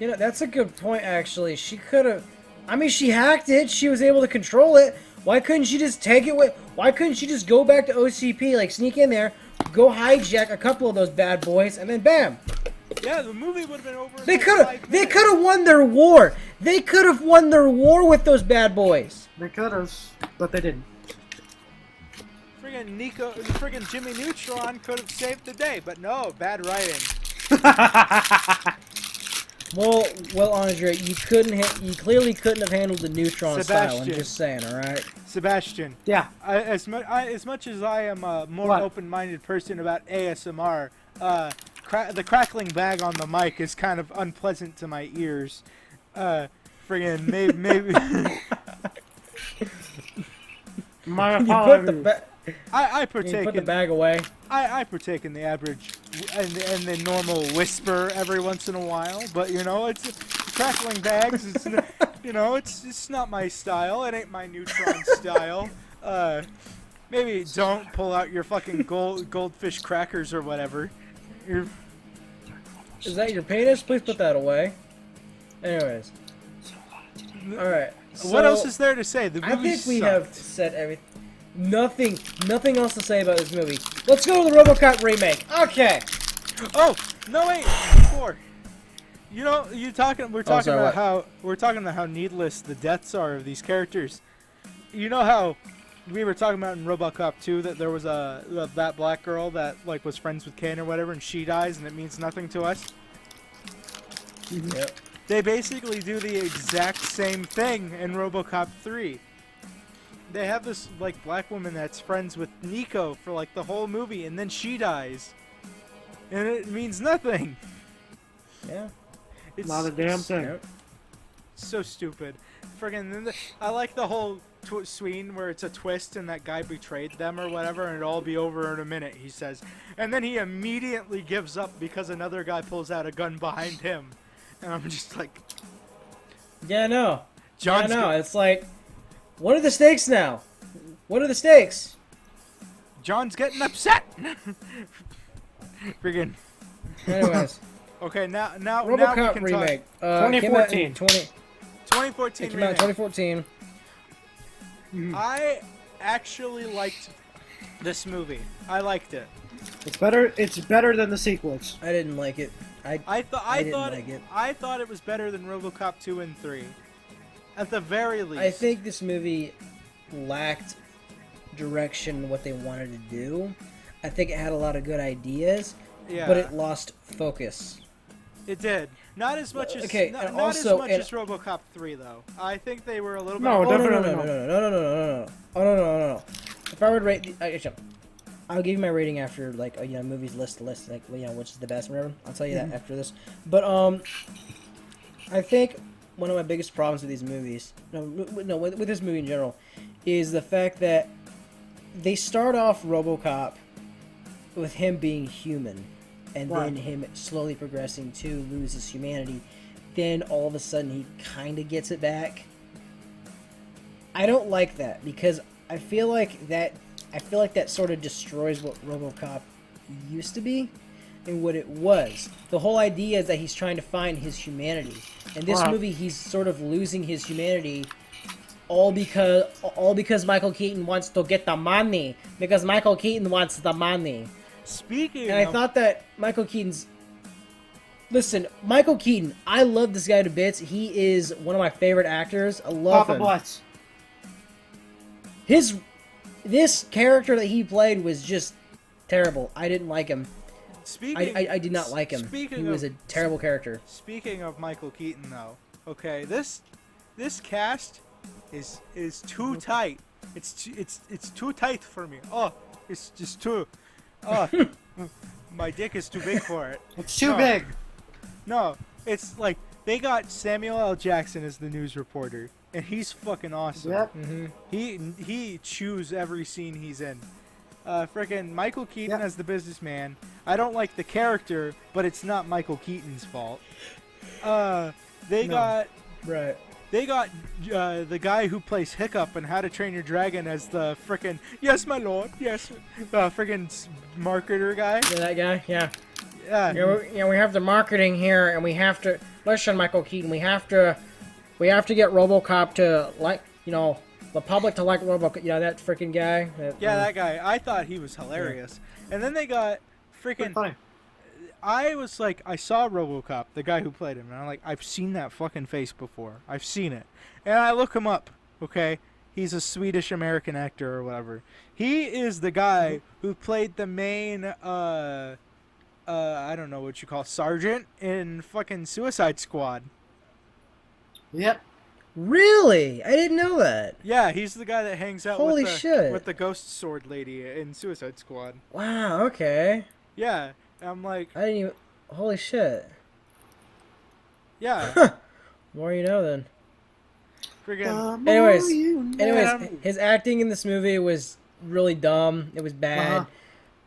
[SPEAKER 1] You know, that's a good point, actually. She could have... I mean, she hacked it. She was able to control it. Why couldn't she just take it with... Why couldn't she just go back to OCP, like, sneak in there, go hijack a couple of those bad boys, and then bam!
[SPEAKER 3] Yeah, the movie would have been over in
[SPEAKER 1] They
[SPEAKER 3] like
[SPEAKER 1] could
[SPEAKER 3] 5
[SPEAKER 1] have...
[SPEAKER 3] minutes.
[SPEAKER 1] They could have won their war! They could have won their war with those bad boys!
[SPEAKER 2] They could have, but they didn't.
[SPEAKER 3] Friggin' Jimmy Neutron could have saved the day, but no, bad writing.
[SPEAKER 1] Well, Andre, you clearly couldn't have handled the Neutron style. I'm
[SPEAKER 3] Sebastian.
[SPEAKER 1] just saying, all right.
[SPEAKER 3] Sebastian.
[SPEAKER 2] Yeah.
[SPEAKER 3] As much as I am a more
[SPEAKER 2] What?
[SPEAKER 3] open-minded person about ASMR, the crackling bag on the mic is kind of unpleasant to my ears. Friggin' maybe.
[SPEAKER 2] My
[SPEAKER 1] You put
[SPEAKER 2] apologies.
[SPEAKER 3] I
[SPEAKER 1] you
[SPEAKER 3] partake
[SPEAKER 1] put the
[SPEAKER 3] in
[SPEAKER 1] bage away.
[SPEAKER 3] I partake in the average and the normal whisper every once in a while, but you know it's crackling bags. It's you know it's not my style. It ain't my Neutron style. Maybe don't pull out your fucking goldfish crackers or whatever.
[SPEAKER 1] Is that your penis? Please put that away. Anyways. Alright.
[SPEAKER 3] What else is there to say? The
[SPEAKER 1] I
[SPEAKER 3] movie
[SPEAKER 1] think we
[SPEAKER 3] sucked.
[SPEAKER 1] have said everything. Nothing else to say about this movie. Let's go to the RoboCop remake. Okay.
[SPEAKER 3] Oh no! Wait, before. You know, we're talking
[SPEAKER 1] sorry,
[SPEAKER 3] about how needless the deaths are of these characters. You know how we were talking about in RoboCop 2 that there was that black girl that like was friends with Kane or whatever, and she dies and it means nothing to us.
[SPEAKER 1] Yep.
[SPEAKER 3] They basically do the exact same thing in RoboCop 3. They have this like black woman that's friends with Nico for like the whole movie, and then she dies, and it means nothing.
[SPEAKER 1] Yeah.
[SPEAKER 3] It's
[SPEAKER 2] Not a damn thing.
[SPEAKER 1] Yep.
[SPEAKER 3] so stupid. Friggin' I like the whole scene where it's a twist and that guy betrayed them or whatever, and it'll all be over in a minute, he says. And then he immediately gives up because another guy pulls out a gun behind him. And I'm just like...
[SPEAKER 1] Yeah, no.
[SPEAKER 3] John's
[SPEAKER 1] yeah, no. It's like, what are the stakes now? What are the stakes?
[SPEAKER 3] John's getting upset! Friggin'...
[SPEAKER 1] Anyways.
[SPEAKER 3] Okay, now we
[SPEAKER 1] RoboCop
[SPEAKER 3] can
[SPEAKER 1] remake.
[SPEAKER 3] talk.
[SPEAKER 2] 2014.
[SPEAKER 3] 2014
[SPEAKER 1] It came out in 2014.
[SPEAKER 3] I actually liked this movie. I liked it.
[SPEAKER 2] It's better than the sequels.
[SPEAKER 1] I didn't like it.
[SPEAKER 3] I
[SPEAKER 1] didn't
[SPEAKER 3] thought
[SPEAKER 1] like it.
[SPEAKER 3] I thought it was better than RoboCop 2 and 3. At the very least.
[SPEAKER 1] I think this movie lacked direction, what they wanted to do. I think it had a lot of good ideas,
[SPEAKER 3] yeah,
[SPEAKER 1] but it lost focus.
[SPEAKER 3] It did. Not as much as
[SPEAKER 1] Okay,
[SPEAKER 3] not,
[SPEAKER 1] and
[SPEAKER 3] not
[SPEAKER 1] also-
[SPEAKER 3] as much
[SPEAKER 1] and-
[SPEAKER 3] as RoboCop 3 though. I think they were a little bit
[SPEAKER 2] No,
[SPEAKER 1] Oh, no, no, no,
[SPEAKER 2] definitely
[SPEAKER 1] no, no, no, no, no, no, no. Oh, no, no, no, no. If I would rate... I'll give you my rating after, like, movies list, like, which is the best, whatever. I'll tell you that after this. But, I think one of my biggest problems with these movies, with this movie in general, is the fact that they start off RoboCop with him being human, and
[SPEAKER 2] Right.
[SPEAKER 1] then him slowly progressing to lose his humanity. Then all of a sudden he kind of gets it back. I don't like that because I feel like that sort of destroys what RoboCop used to be and what it was. The whole idea is that he's trying to find his humanity. In this
[SPEAKER 2] Right.
[SPEAKER 1] movie, he's sort of losing his humanity all because Michael Keaton wants to get the money. Because Michael Keaton wants the money.
[SPEAKER 3] Speaking
[SPEAKER 1] And I
[SPEAKER 3] of,
[SPEAKER 1] thought that Michael Keaton's... Listen, Michael Keaton, I love this guy to bits. He is one of my favorite actors. I love
[SPEAKER 2] Papa
[SPEAKER 1] him.
[SPEAKER 2] Bois.
[SPEAKER 1] This character that he played was just terrible. I didn't like him. I did not like him. He was a terrible character.
[SPEAKER 3] Speaking of Michael Keaton, though, okay, this cast is too tight. It's too tight for me. Oh, it's just too. Oh, my dick is too big for it.
[SPEAKER 2] It's too big.
[SPEAKER 3] No, it's like they got Samuel L. Jackson as the news reporter, and he's fucking awesome.
[SPEAKER 2] Yep.
[SPEAKER 3] He chews every scene he's in. Frickin' Michael Keaton as the businessman. I don't like the character, but it's not Michael Keaton's fault. They got the guy who plays Hiccup in How to Train Your Dragon as the frickin' yes, my lord, yes, frickin' marketer guy.
[SPEAKER 1] Yeah, that guy. Yeah.
[SPEAKER 3] Yeah.
[SPEAKER 1] We have the marketing here, and we have to listen, Michael Keaton. We have to get Robocop to like, the public to like Robocop. Yeah, that freaking guy.
[SPEAKER 3] That guy. I thought he was hilarious. Yeah. And then they got freaking.
[SPEAKER 2] Funny.
[SPEAKER 3] I was like, I saw Robocop, the guy who played him, and I'm like, I've seen that fucking face before. I've seen it, and I look him up. Okay, he's a Swedish American actor or whatever. He is the guy who played the main I don't know what you call sergeant in fucking Suicide Squad.
[SPEAKER 2] Yep.
[SPEAKER 1] Really? I didn't know that.
[SPEAKER 3] Yeah, he's the guy that hangs out
[SPEAKER 1] Holy shit.
[SPEAKER 3] with the ghost sword lady in Suicide Squad.
[SPEAKER 1] Wow, okay.
[SPEAKER 3] Yeah, I'm like...
[SPEAKER 1] I didn't even... Holy shit.
[SPEAKER 3] Yeah.
[SPEAKER 1] More you know then.
[SPEAKER 3] Friggin'...
[SPEAKER 1] Anyways, his acting in this movie was really dumb. It was bad.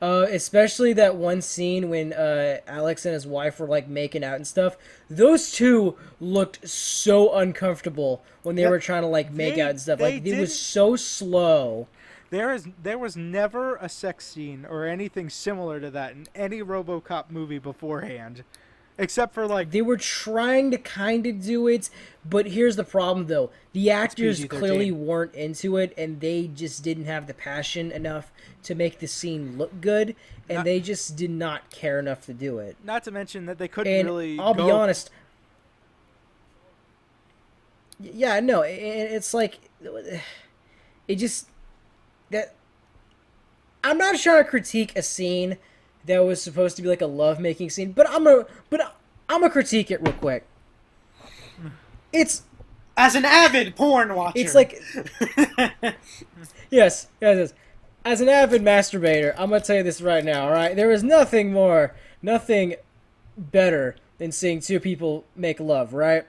[SPEAKER 1] Especially that one scene when Alex and his wife were like making out and stuff. Those two looked so uncomfortable when they were trying to like make out and stuff. Like it was so slow.
[SPEAKER 3] There was never a sex scene or anything similar to that in any RoboCop movie beforehand. Except for like...
[SPEAKER 1] They were trying to kind of do it, but here's the problem though. The actors clearly weren't into it, and they just didn't have the passion enough to make the scene look good, and they just did not care enough to do it.
[SPEAKER 3] Not to mention that they couldn't really
[SPEAKER 1] I'll be honest. Yeah, no, it's like... It just... I'm not trying to critique a scene that was supposed to be like a love-making scene, but I'm gonna critique it real quick. It's
[SPEAKER 2] as an avid porn watcher.
[SPEAKER 1] It's like yes. As an avid masturbator, I'm gonna tell you this right now. All right, there is nothing better than seeing two people make love. Right?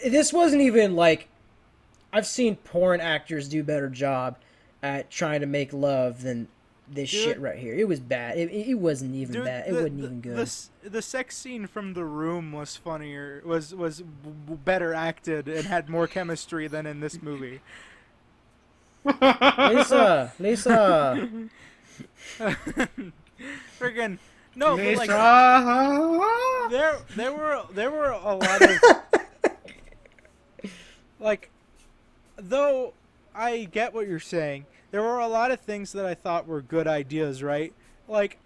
[SPEAKER 1] This wasn't even like I've seen porn actors do better job at trying to make love than this shit right here. It was bad. It wasn't even bad. It wasn't even good.
[SPEAKER 3] The sex scene from The Room was funnier, was better acted and had more chemistry than in this movie.
[SPEAKER 1] Lisa.
[SPEAKER 3] Friggin' no, but like there were a lot of like, though I get what you're saying. There were a lot of things that I thought were good ideas, right? Like,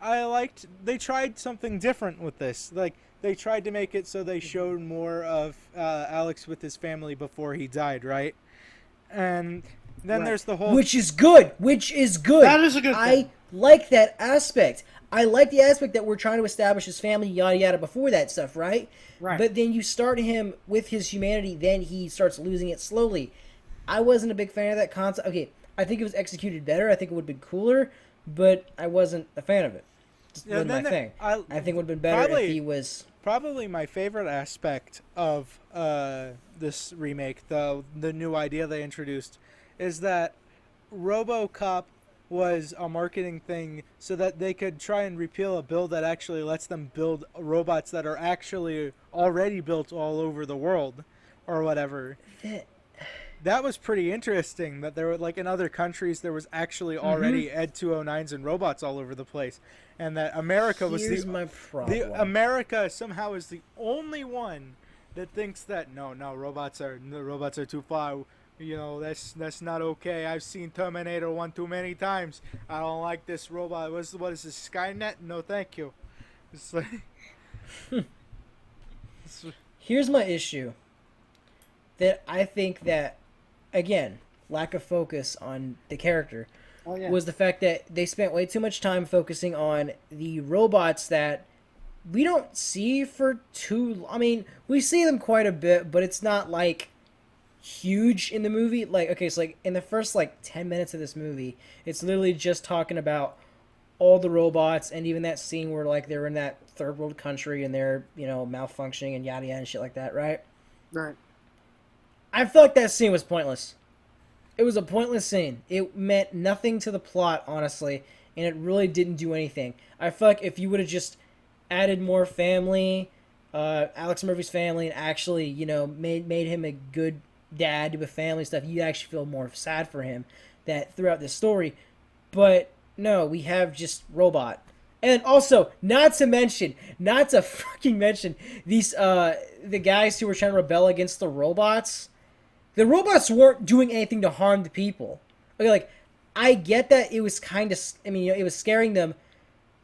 [SPEAKER 3] they tried something different with this. Like, they tried to make it so they showed more of Alex with his family before he died, right? And then there's the whole...
[SPEAKER 1] Which is good.
[SPEAKER 2] That is a good thing.
[SPEAKER 1] I like that aspect. I like the aspect that we're trying to establish his family, yada yada, before that stuff, right?
[SPEAKER 2] Right.
[SPEAKER 1] But then you start him with his humanity, then he starts losing it slowly. I wasn't a big fan of that concept. Okay, I think it was executed better. I think it would have been cooler, but I wasn't a fan of it. Just wasn't my thing. I think it would have been better if he was...
[SPEAKER 3] Probably my favorite aspect of this remake, the new idea they introduced, is that RoboCop was a marketing thing so that they could try and repeal a bill that actually lets them build robots that are actually already built all over the world or whatever. That was pretty interesting, that there were, like, in other countries, there was actually already Ed 209s and robots all over the place. And that America was
[SPEAKER 1] my problem.
[SPEAKER 3] America somehow is the only one that thinks that no, robots are too far. You know, that's not okay. I've seen Terminator 1 too many times. I don't like this robot. What is this, Skynet? No, thank you. It's like
[SPEAKER 1] Here's my issue. That I think that, again, lack of focus on the character was the fact that they spent way too much time focusing on the robots that we don't see for too. I mean, we see them quite a bit, but it's not like huge in the movie. Like, okay, so like in the first like 10 minutes of this movie, it's literally just talking about all the robots, and even that scene where like they're in that third world country and they're, you know, malfunctioning and yada yada and shit like that, right?
[SPEAKER 2] Right.
[SPEAKER 1] I felt like that scene was pointless. It was a pointless scene. It meant nothing to the plot, honestly, and it really didn't do anything. I feel like if you would have just added more family, Alex Murphy's family, and actually, you know, made him a good dad with family stuff, you'd actually feel more sad for him that throughout this story. But no, we have just robot. And also, not to fucking mention these the guys who were trying to rebel against the robots. The robots weren't doing anything to harm the people. Okay, like, I get that it was kind of, I mean, you know, it was scaring them,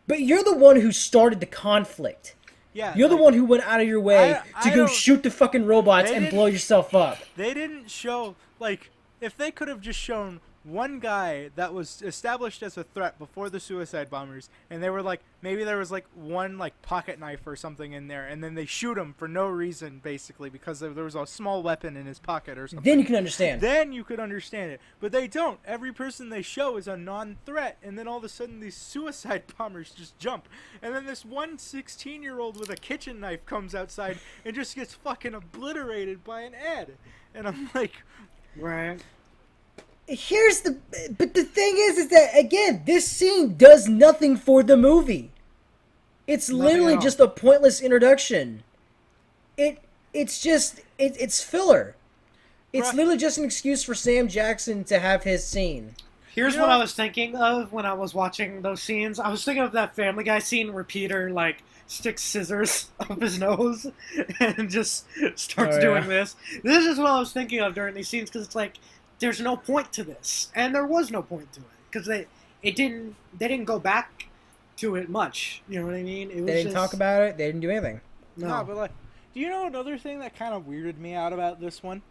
[SPEAKER 1] but you're the one who started the conflict.
[SPEAKER 3] Yeah,
[SPEAKER 1] you're the one who went out of your way to go shoot the fucking robots and blow yourself up.
[SPEAKER 3] They didn't show, like, if they could have just shown one guy that was established as a threat before the suicide bombers, and they were like, maybe there was like one like pocket knife or something in there, and then they shoot him for no reason, basically because there was a small weapon in his pocket or something.
[SPEAKER 1] Then you can understand.
[SPEAKER 3] Then you could understand it, but they don't. Every person they show is a non-threat, and then all of a sudden these suicide bombers just jump, and then this one 16-year-old with a kitchen knife comes outside and just gets fucking obliterated by an ad, and I'm like,
[SPEAKER 2] right.
[SPEAKER 1] But the thing is that, again, this scene does nothing for the movie. It's literally just a pointless introduction. It's filler. It's literally just an excuse for Sam Jackson to have his scene.
[SPEAKER 2] Here's what I was thinking of when I was watching those scenes. I was thinking of that Family Guy scene where Peter, like, sticks scissors up his nose and just starts doing this. This is what I was thinking of during these scenes, because it's like, there's no point to this, and there was no point to it because they didn't go back to it much. You know what I mean? It was
[SPEAKER 1] they didn't talk about it. They didn't do anything.
[SPEAKER 3] No, but like, do you know another thing that kind of weirded me out about this one?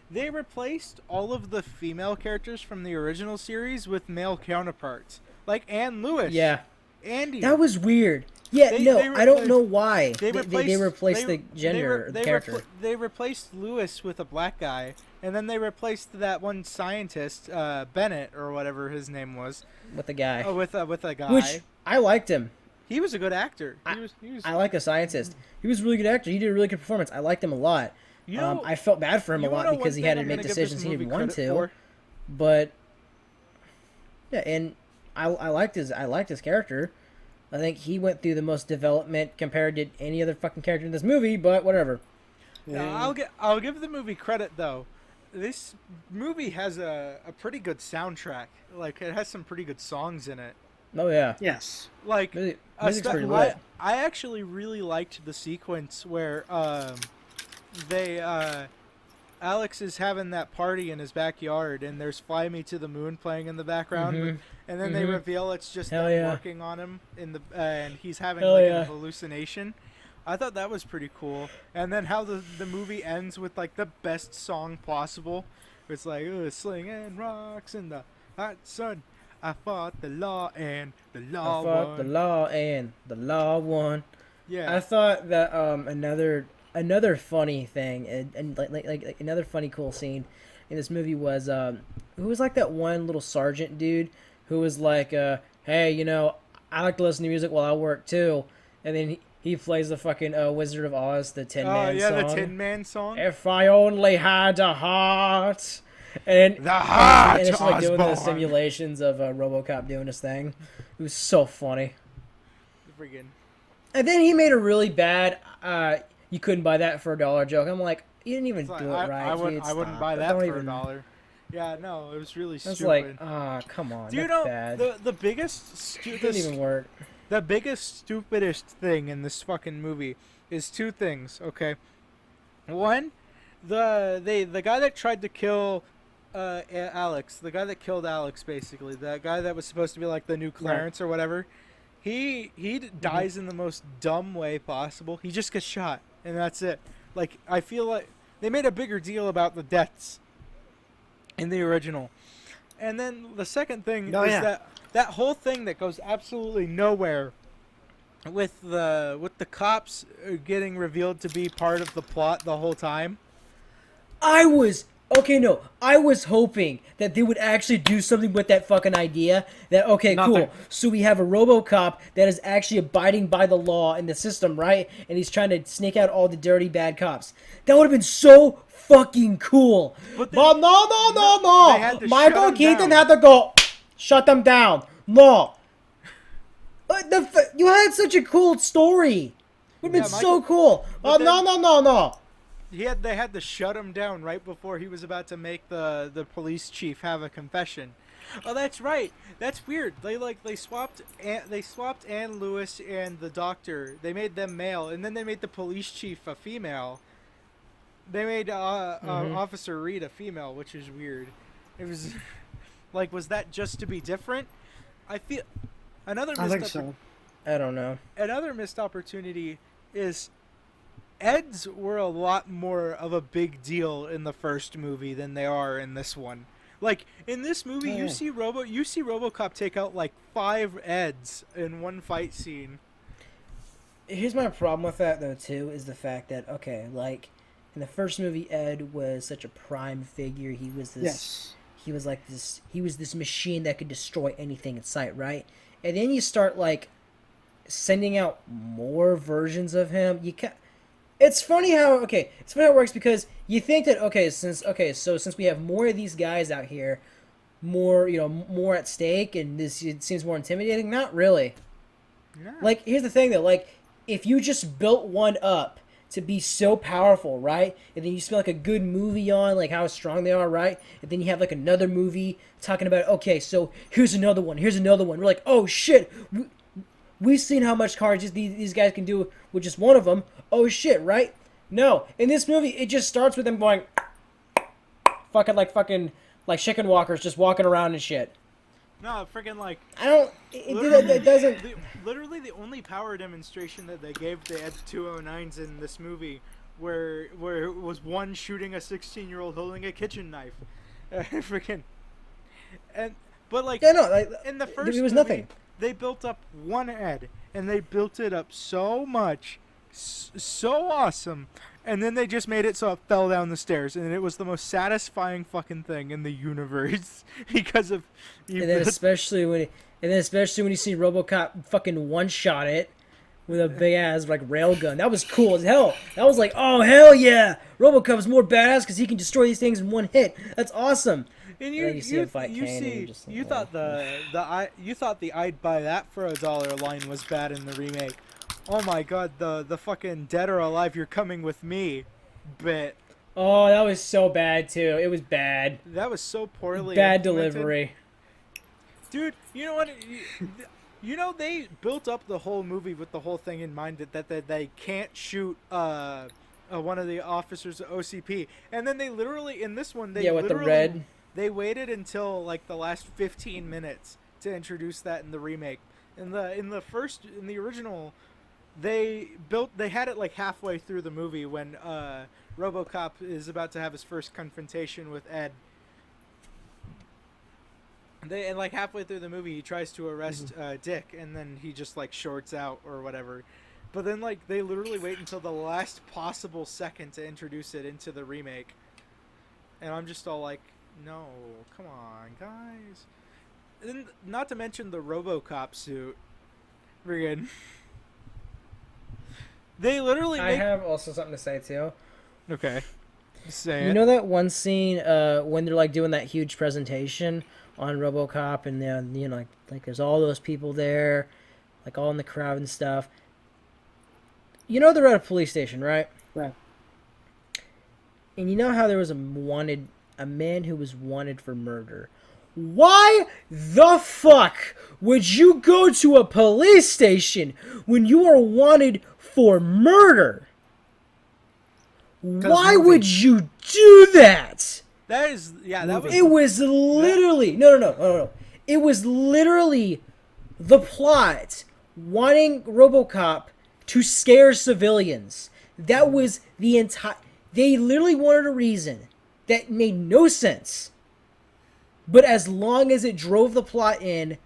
[SPEAKER 3] They replaced all of the female characters from the original series with male counterparts, like Anne Lewis.
[SPEAKER 1] Yeah,
[SPEAKER 3] Andy.
[SPEAKER 1] That was weird. Yeah, I don't know why they replaced the gender of the character.
[SPEAKER 3] They replaced Lewis with a black guy, and then they replaced that one scientist, Bennett or whatever his name was,
[SPEAKER 1] with a guy.
[SPEAKER 3] Oh, with a guy.
[SPEAKER 1] Which I liked him.
[SPEAKER 3] He was a good actor.
[SPEAKER 1] I like a scientist. He was a really good actor. He did a really good performance. I liked him a lot.
[SPEAKER 3] You know,
[SPEAKER 1] I felt bad for him a lot because he had to make decisions he didn't want to. But yeah, and I liked his character. I think he went through the most development compared to any other fucking character in this movie, but whatever.
[SPEAKER 3] Yeah. I'll give the movie credit though. This movie has a pretty good soundtrack. Like, it has some pretty good songs in it.
[SPEAKER 1] Oh yeah.
[SPEAKER 2] Yes.
[SPEAKER 3] Like,
[SPEAKER 1] music's pretty lit.
[SPEAKER 3] I actually really liked the sequence where Alex is having that party in his backyard, and there's "Fly Me to the Moon" playing in the background, and then they reveal it's just them working on him and he's having a hallucination. I thought that was pretty cool. And then how the movie ends with like the best song possible. It's like, slinging rocks in the hot sun. I fought the law and the law won.
[SPEAKER 1] The law won.
[SPEAKER 3] Yeah.
[SPEAKER 1] I thought that another funny thing and like another funny cool scene in this movie was who was like that one little sergeant dude who was like hey, you know, I like to listen to music while I work too, and then he plays the fucking Wizard of Oz, the Tin Man song.
[SPEAKER 3] The Tin Man song.
[SPEAKER 1] If I only had a heart. And
[SPEAKER 3] the heart,
[SPEAKER 1] and it's like doing
[SPEAKER 3] Osborne.
[SPEAKER 1] the simulations of Robocop doing his thing. It was so funny.
[SPEAKER 3] Friggin'.
[SPEAKER 1] And then he made a really bad you couldn't buy that for $1 joke. I'm like, you didn't even do it right.
[SPEAKER 3] I wouldn't buy that for $1. Yeah, no, it was really stupid.
[SPEAKER 1] It's like, come on.
[SPEAKER 3] Do you know the biggest
[SPEAKER 1] didn't even work.
[SPEAKER 3] The biggest stupidest thing in this fucking movie is two things, okay? One, the guy that tried to kill Alex, the guy that killed Alex, basically, the guy that was supposed to be like the new Clarence or whatever, he dies in the most dumb way possible. He just gets shot, and that's it. Like, I feel like they made a bigger deal about the deaths in the original. And then the second thing is that whole thing that goes absolutely nowhere with the cops getting revealed to be part of the plot the whole time.
[SPEAKER 1] I was hoping that they would actually do something with that fucking idea. That cool. So we have a RoboCop that is actually abiding by the law and the system, right? And he's trying to snake out all the dirty bad cops. That would have been so fucking cool. But no. Michael Keaton had to go shut them down. No. You had such a cool story. Would have been so cool. No.
[SPEAKER 3] They had to shut him down right before he was about to make the police chief have a confession. Oh, that's right. That's weird. They swapped Ann Lewis and the doctor. They made them male, and then they made the police chief a female. They made Officer Reed a female, which is weird. It was was that just to be different? I feel another.
[SPEAKER 4] I think so.
[SPEAKER 1] I don't know.
[SPEAKER 3] Another missed opportunity is Eds were a lot more of a big deal in the first movie than they are in this one. Like in this movie, you see RoboCop take out like 5 Eds in one fight scene.
[SPEAKER 1] Here's my problem with that though too is the fact that in the first movie, Ed was such a prime figure. He was this.
[SPEAKER 4] Yes.
[SPEAKER 1] He was like this. He was this machine that could destroy anything in sight, right? And then you start sending out more versions of him. It's funny how it works because you think that since we have more of these guys out here, more at stake, and it seems more intimidating. Not really. No. Here's the thing though. If you just built one up to be so powerful, right? And then you spend a good movie on how strong they are, right? And then you have another movie talking about so here's another one. We're like, oh shit, we've seen how much carnage these guys can do with just one of them. Oh shit, right? No, in this movie it just starts with them going fucking chicken walkers just walking around and shit.
[SPEAKER 3] No, freaking
[SPEAKER 1] I don't. It doesn't.
[SPEAKER 3] Literally, the only power demonstration that they gave the Ed-209s in this movie, where it was one shooting a 16-year-old holding a kitchen knife, freaking, in the first
[SPEAKER 1] it was
[SPEAKER 3] movie,
[SPEAKER 1] nothing.
[SPEAKER 3] They built up one Ed, and they built it up so much, so awesome. And then they just made it so it fell down the stairs, and it was the most satisfying fucking thing in the universe because of.
[SPEAKER 1] Especially when you see RoboCop fucking one-shot it with a big ass rail gun. That was cool as hell. That was oh hell yeah! RoboCop's more badass because he can destroy these things in one hit. That's awesome.
[SPEAKER 3] And you thought the I'd buy that for $1 line was bad in the remake. Oh my god, the fucking dead or alive, you're coming with me bit.
[SPEAKER 1] Oh, that was so bad too. It was bad.
[SPEAKER 3] That was so poorly
[SPEAKER 1] bad
[SPEAKER 3] implemented.
[SPEAKER 1] Delivery.
[SPEAKER 3] Dude, you know what? They built up the whole movie with the whole thing in mind that they can't shoot one of the officers of OCP. And then they literally, in this one,
[SPEAKER 1] with the red.
[SPEAKER 3] They waited until the last 15 minutes to introduce that in the remake. In the original, they had it halfway through the movie when RoboCop is about to have his first confrontation with Ed. And halfway through the movie, he tries to arrest Dick, and then he just shorts out or whatever. But then they literally wait until the last possible second to introduce it into the remake. And I'm just all no, come on, guys. And not to mention the RoboCop suit. Friggin'. They literally
[SPEAKER 1] I have also something to say too.
[SPEAKER 3] Okay. Say it.
[SPEAKER 1] You know that one scene when they're doing that huge presentation on RoboCop, and then there's all those people there, all in the crowd and stuff. You know they're at a police station, right?
[SPEAKER 4] Right.
[SPEAKER 1] And you know how there was a man who was wanted for murder. Why the fuck would you go to a police station when you are wanted for murder? Why would you do that?
[SPEAKER 3] That is, yeah, that was...
[SPEAKER 1] It was literally... No. It was literally the plot wanting Robocop to scare civilians. That was the entire... They literally wanted a reason that made no sense. But as long as it drove the plot in,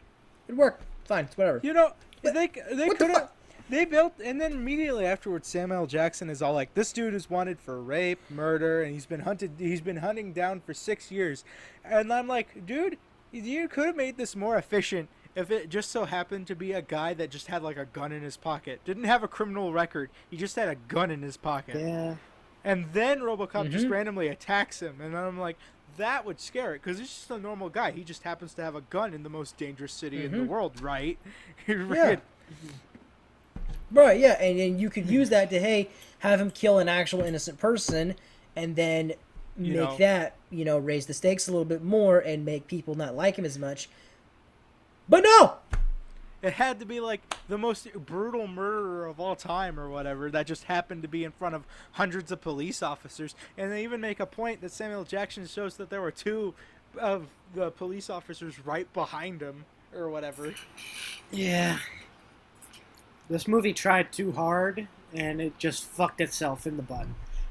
[SPEAKER 1] it worked. Fine, it's whatever.
[SPEAKER 3] You know, they could have... They built, and then immediately afterwards, Samuel L. Jackson is all like, "This dude is wanted for rape, murder, and he's been hunting down for 6 years." And I'm like, dude, you could have made this more efficient if it just so happened to be a guy that just had like a gun in his pocket, didn't have a criminal record, he just had a gun in his pocket.
[SPEAKER 2] Yeah.
[SPEAKER 3] And then Robocop just randomly attacks him, and I'm like, that would scare it, because he's just a normal guy. He just happens to have a gun in the most dangerous city in the world, right?
[SPEAKER 1] Yeah. Right, yeah, and you could use that to, have him kill an actual innocent person, and then make that, raise the stakes a little bit more and make people not like him as much. But no!
[SPEAKER 3] It had to be like the most brutal murderer of all time or whatever that just happened to be in front of hundreds of police officers. And they even make a point that Samuel Jackson shows that there were 2 of the police officers right behind him or whatever.
[SPEAKER 2] Yeah. This movie tried too hard, and it just fucked itself in the butt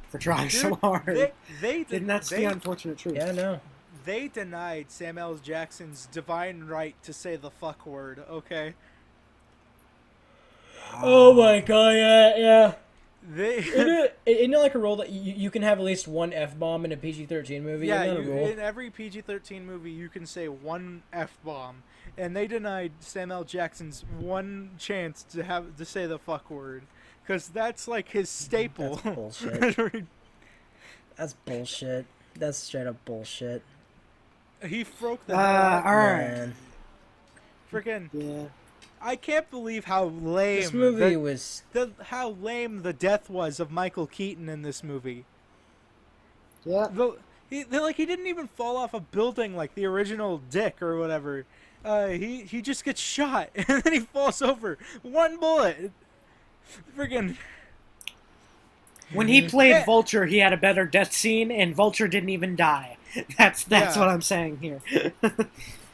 [SPEAKER 2] for trying so hard. And that's the unfortunate truth.
[SPEAKER 1] Yeah, no.
[SPEAKER 3] They denied Samuel L. Jackson's divine right to say the fuck word, okay?
[SPEAKER 1] Oh my god, yeah.
[SPEAKER 3] Isn't
[SPEAKER 1] it like a rule that you can have at least one F-bomb in a PG-13 movie?
[SPEAKER 3] Yeah,
[SPEAKER 1] Isn't that a rule?
[SPEAKER 3] in every PG-13 movie you can say one F-bomb. And they denied Samuel L. Jackson's one chance to say the fuck word. Because that's like his staple.
[SPEAKER 1] That's bullshit. That's bullshit. That's straight up bullshit.
[SPEAKER 3] He broke the
[SPEAKER 2] alright.
[SPEAKER 3] Freaking...
[SPEAKER 2] Yeah.
[SPEAKER 3] I can't believe how lame...
[SPEAKER 1] This movie was...
[SPEAKER 3] how lame the death was of Michael Keaton in this movie.
[SPEAKER 2] Yeah.
[SPEAKER 3] He didn't even fall off a building like the original Dick or whatever. He just gets shot and then he falls over. One bullet. Friggin'.
[SPEAKER 2] When he played Vulture, he had a better death scene, and Vulture didn't even die. That's what I'm saying here.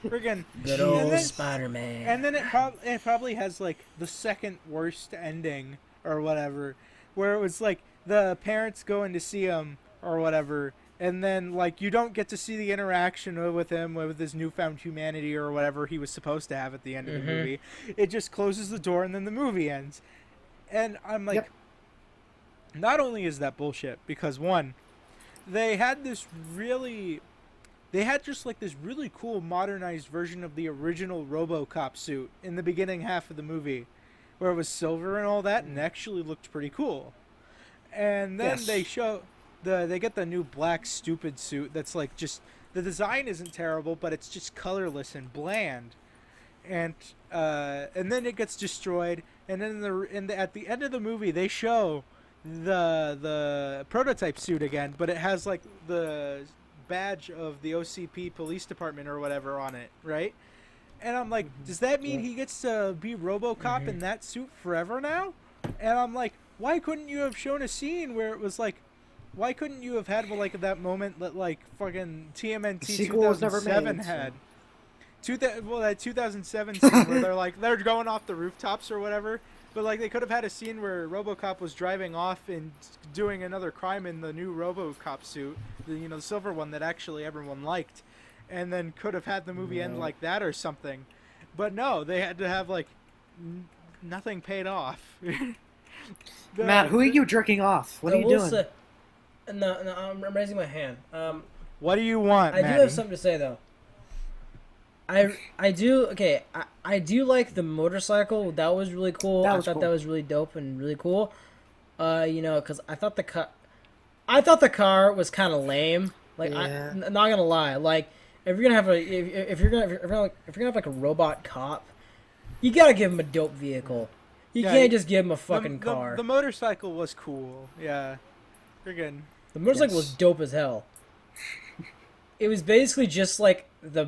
[SPEAKER 3] Friggin'.
[SPEAKER 1] Good old Spider-Man.
[SPEAKER 3] And then it probably has like the second worst ending or whatever, where it was like the parents going to see him or whatever. And then, like, you don't get to see the interaction with him, with his newfound humanity or whatever he was supposed to have at the end of the movie. It just closes the door and then the movie ends. And I'm like, not only is that bullshit, because one, they had just like this really cool modernized version of the original Robocop suit in the beginning half of the movie, where it was silver and all that, and actually looked pretty cool. And then they get the new black stupid suit that's like just the design isn't terrible, but it's just colorless and bland, and then it gets destroyed. And then at the end of the movie they show the prototype suit again, but it has like the badge of the OCP police department or whatever on it, right? And I'm like, does that mean he gets to be Robocop in that suit forever now? And I'm like, why couldn't you have shown a scene where it was like, why couldn't you have had like that moment that like fucking TMNT 2007 had? That 2007 scene where they're going off the rooftops or whatever, but like they could have had a scene where RoboCop was driving off and doing another crime in the new RoboCop suit, the silver one that actually everyone liked, and then could have had the movie end like that or something. But no, they had to have like nothing paid off.
[SPEAKER 2] Matt, who are you jerking off? What are you doing?
[SPEAKER 1] No, I'm raising my hand.
[SPEAKER 3] What do you want,
[SPEAKER 1] I do have something to say though. I do like the motorcycle. That was really cool. I thought that was really dope and really cool. Because I thought the car was kind of lame. Like, I'm not gonna lie. Like, if you're gonna have if you're gonna have like a robot cop, you gotta give him a dope vehicle. You can't just give him a fucking car.
[SPEAKER 3] The motorcycle was cool. Yeah. Friggin'.
[SPEAKER 1] The motorcycle was dope as hell. It was basically just like the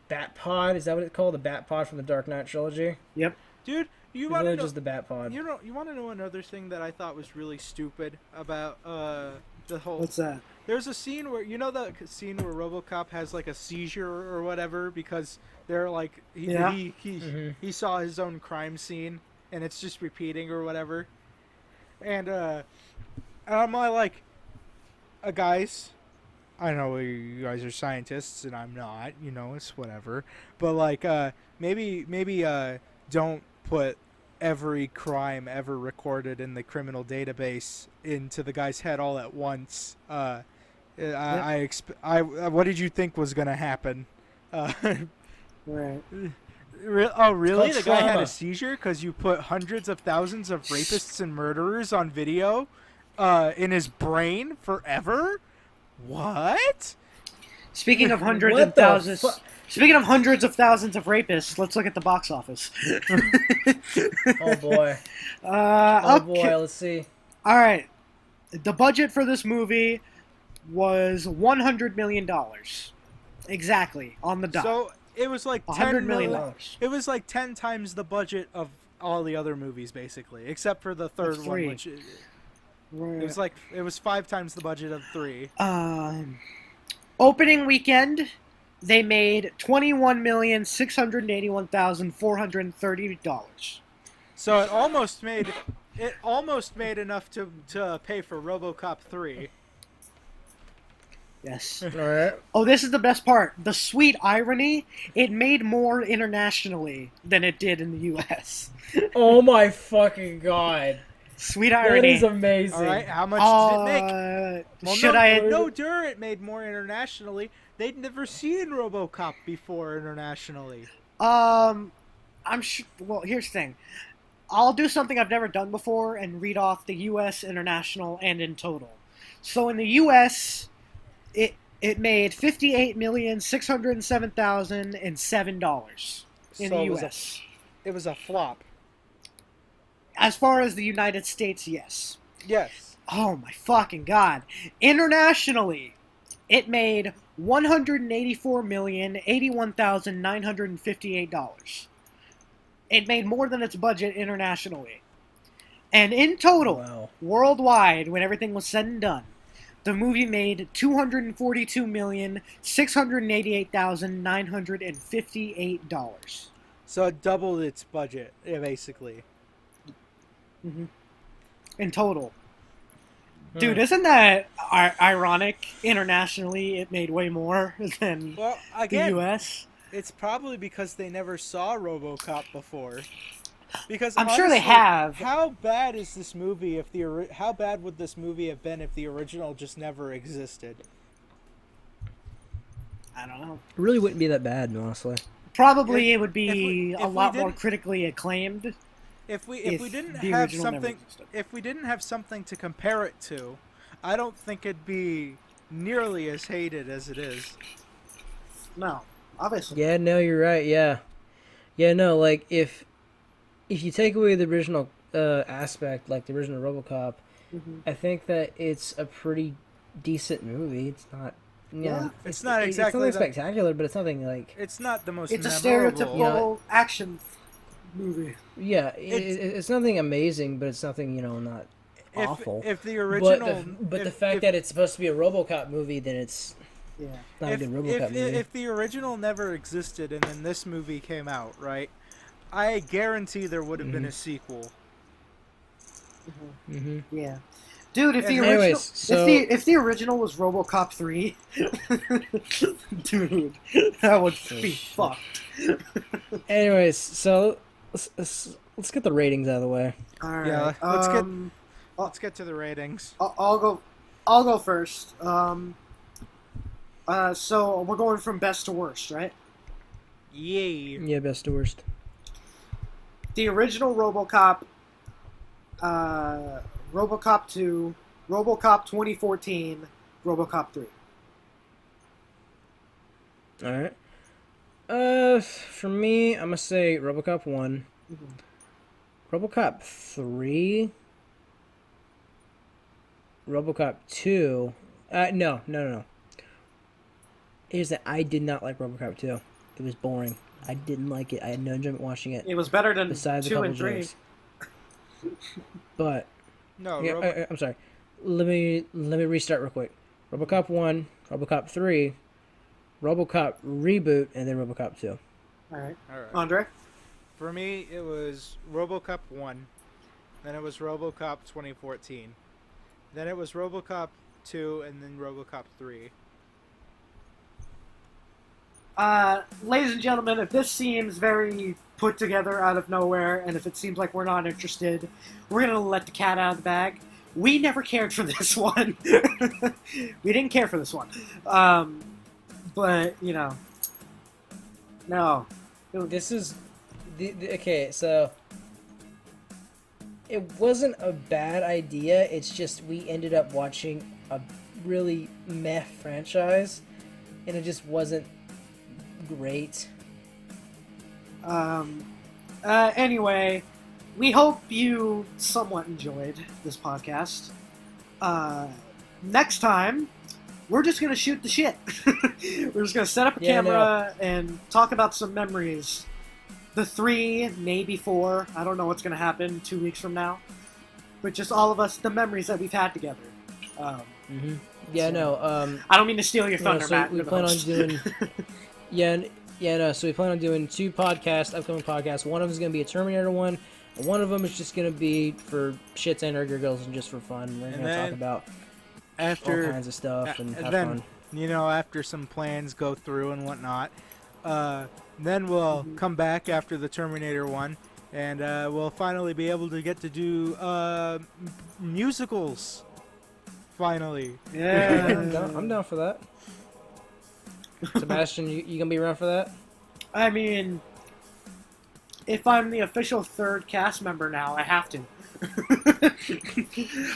[SPEAKER 1] bat pod. Is that what it's called? The bat pod from the Dark Knight trilogy.
[SPEAKER 2] Yep.
[SPEAKER 3] Dude, You
[SPEAKER 1] It's
[SPEAKER 3] want to
[SPEAKER 1] really
[SPEAKER 3] know?
[SPEAKER 1] just the Bat Pod.
[SPEAKER 3] You want to know another thing that I thought was really stupid about the whole.
[SPEAKER 2] What's that?
[SPEAKER 3] There's a scene where the scene where RoboCop has like a seizure or whatever because they're like he saw his own crime scene and it's just repeating or whatever, and I'm like, guys, I know you guys are scientists and I'm not, it's whatever, but like maybe don't put every crime ever recorded in the criminal database into the guy's head all at once. What did you think was gonna happen?
[SPEAKER 2] Right.
[SPEAKER 3] Oh, really?
[SPEAKER 1] It's
[SPEAKER 3] The
[SPEAKER 1] called
[SPEAKER 3] guy had
[SPEAKER 1] trauma.
[SPEAKER 3] a seizure because you put hundreds of thousands of rapists and murderers on video in his brain forever? What?
[SPEAKER 2] Speaking of hundreds
[SPEAKER 1] What
[SPEAKER 2] and
[SPEAKER 1] the
[SPEAKER 2] thousands.
[SPEAKER 1] fu-
[SPEAKER 2] Speaking of hundreds of thousands of rapists, let's look at the box office.
[SPEAKER 1] Oh boy.
[SPEAKER 2] Okay.
[SPEAKER 1] Boy. Let's see.
[SPEAKER 2] All right. The budget for this movie was $100 million. Exactly, on the dot.
[SPEAKER 3] So it was like
[SPEAKER 2] $100
[SPEAKER 3] $10
[SPEAKER 2] million.
[SPEAKER 3] million. It was like 10 times the budget of all the other movies, basically, except for the third one,
[SPEAKER 2] Three.
[SPEAKER 3] which
[SPEAKER 2] Right.
[SPEAKER 3] it was 5 times the budget of 3.
[SPEAKER 2] Opening weekend, they made $21,681,430.
[SPEAKER 3] So it almost made enough to pay for RoboCop 3.
[SPEAKER 2] Yes.
[SPEAKER 1] All right.
[SPEAKER 2] Oh, this is the best part. The sweet irony, it made more internationally than it did in the U.S.
[SPEAKER 1] Oh my fucking god.
[SPEAKER 2] Sweet
[SPEAKER 1] That
[SPEAKER 2] irony.
[SPEAKER 1] is amazing.
[SPEAKER 3] All right, how much did it make? Well,
[SPEAKER 2] should
[SPEAKER 3] it made more internationally. They'd never seen RoboCop before internationally.
[SPEAKER 2] I'm sure. Well, here's the thing. I'll do something I've never done before and read off the U.S., international, and in total. So in the U.S., it made $58,607,007 in the U.S.
[SPEAKER 3] It was a flop.
[SPEAKER 2] As far as the United States, yes.
[SPEAKER 3] Yes.
[SPEAKER 2] Oh my fucking god! Internationally, it made $184,081,958. It made more than its budget internationally. And in total,
[SPEAKER 1] Wow.
[SPEAKER 2] worldwide, when everything was said and done, the movie made $242,688,958.
[SPEAKER 3] So it doubled its budget, basically.
[SPEAKER 2] In total. Dude, isn't that ironic? Internationally, it made way more than
[SPEAKER 3] Well,
[SPEAKER 2] the
[SPEAKER 3] again,
[SPEAKER 2] U.S.
[SPEAKER 3] it's probably because they never saw RoboCop before. Because
[SPEAKER 2] I'm sure they
[SPEAKER 3] honestly,
[SPEAKER 2] have.
[SPEAKER 3] How bad is this movie if how bad would this movie have been if the original just never existed?
[SPEAKER 2] I don't know.
[SPEAKER 1] It really wouldn't be that bad, honestly.
[SPEAKER 2] Probably it would be
[SPEAKER 3] if
[SPEAKER 2] a
[SPEAKER 3] we
[SPEAKER 2] lot more
[SPEAKER 3] didn't-
[SPEAKER 2] critically acclaimed.
[SPEAKER 3] If we
[SPEAKER 2] If
[SPEAKER 3] didn't
[SPEAKER 2] the
[SPEAKER 3] have
[SPEAKER 2] original never
[SPEAKER 3] something,
[SPEAKER 2] existed.
[SPEAKER 3] if we didn't have something to compare it to, I don't think it'd be nearly as hated as it is.
[SPEAKER 2] No, obviously.
[SPEAKER 1] Yeah, no, you're right. Yeah, no, like if you take away the original aspect, like the original RoboCop, I think that it's a pretty decent movie. It's not,
[SPEAKER 3] It's not exactly
[SPEAKER 1] it's nothing spectacular, but it's nothing like
[SPEAKER 3] It's not the most.
[SPEAKER 2] It's a
[SPEAKER 3] memorable.
[SPEAKER 2] stereotypical action movie.
[SPEAKER 1] it's nothing amazing, but it's nothing not awful.
[SPEAKER 3] If the original,
[SPEAKER 1] but the fact that it's supposed to be a RoboCop movie, then it's
[SPEAKER 2] Yeah.
[SPEAKER 1] not a good RoboCop movie.
[SPEAKER 3] if the original never existed and then this movie came out, right? I guarantee there would have been a sequel.
[SPEAKER 2] Yeah. Dude, if the
[SPEAKER 1] Anyways,
[SPEAKER 2] original
[SPEAKER 1] so-
[SPEAKER 2] if the original was RoboCop 3, dude, that would be fucked.
[SPEAKER 1] Anyways, so let's get the ratings out of the way.
[SPEAKER 2] All right.
[SPEAKER 3] Yeah, let's get to the ratings.
[SPEAKER 2] I'll go first. So we're going from best to worst, right?
[SPEAKER 3] Yay!
[SPEAKER 1] Yeah, best to worst.
[SPEAKER 2] The original RoboCop, RoboCop 2, RoboCop 2014, RoboCop 3.
[SPEAKER 1] All right. For me, I'm gonna say RoboCop 1, RoboCop 3, RoboCop 2. No. Here's that I did not like RoboCop 2. It was boring. I didn't like it. I had no enjoyment watching it.
[SPEAKER 2] It was better than
[SPEAKER 1] Besides a
[SPEAKER 2] 2
[SPEAKER 1] couple
[SPEAKER 2] and 3.
[SPEAKER 1] jokes. But
[SPEAKER 3] No,
[SPEAKER 1] yeah, I'm sorry. Let me restart real quick. RoboCop 1, RoboCop 3, RoboCop reboot, and then RoboCop 2.
[SPEAKER 2] All right.
[SPEAKER 3] Alright.
[SPEAKER 2] Andre?
[SPEAKER 3] For me, it was RoboCop 1. Then it was RoboCop 2014. Then it was RoboCop 2, and then RoboCop 3.
[SPEAKER 2] Ladies and gentlemen, if this seems very put together out of nowhere, and if it seems like we're not interested, we're gonna let the cat out of the bag. We never cared for this one. We didn't care for this one. But, you know. No.
[SPEAKER 1] This is okay, so it wasn't a bad idea. It's just we ended up watching a really meh franchise, and it just wasn't great.
[SPEAKER 2] Anyway, we hope you somewhat enjoyed this podcast. Next time, we're just gonna shoot the shit. We're just gonna set up a camera and talk about some memories. The 3, maybe 4. I don't know what's gonna happen 2 weeks from now. But just all of us, the memories that we've had together.
[SPEAKER 1] Yeah,
[SPEAKER 2] so,
[SPEAKER 1] no.
[SPEAKER 2] I don't mean to steal your thunder,
[SPEAKER 1] so
[SPEAKER 2] Matt.
[SPEAKER 1] we
[SPEAKER 2] You're the
[SPEAKER 1] plan on
[SPEAKER 2] host.
[SPEAKER 1] doing. No. So we plan on doing 2 podcasts, upcoming podcasts. One of them is gonna be a Terminator one. And one of them is just gonna be for shits and giggles and just for fun. We're gonna talk about all kinds of stuff and have fun.
[SPEAKER 3] You know, after some plans go through and whatnot, then we'll come back after the Terminator one, and we'll finally be able to get to do musicals. Finally.
[SPEAKER 2] Yeah.
[SPEAKER 1] I'm down for that. Sebastian, you gonna be around for that?
[SPEAKER 2] I mean, if I'm the official 3rd cast member now, I have to.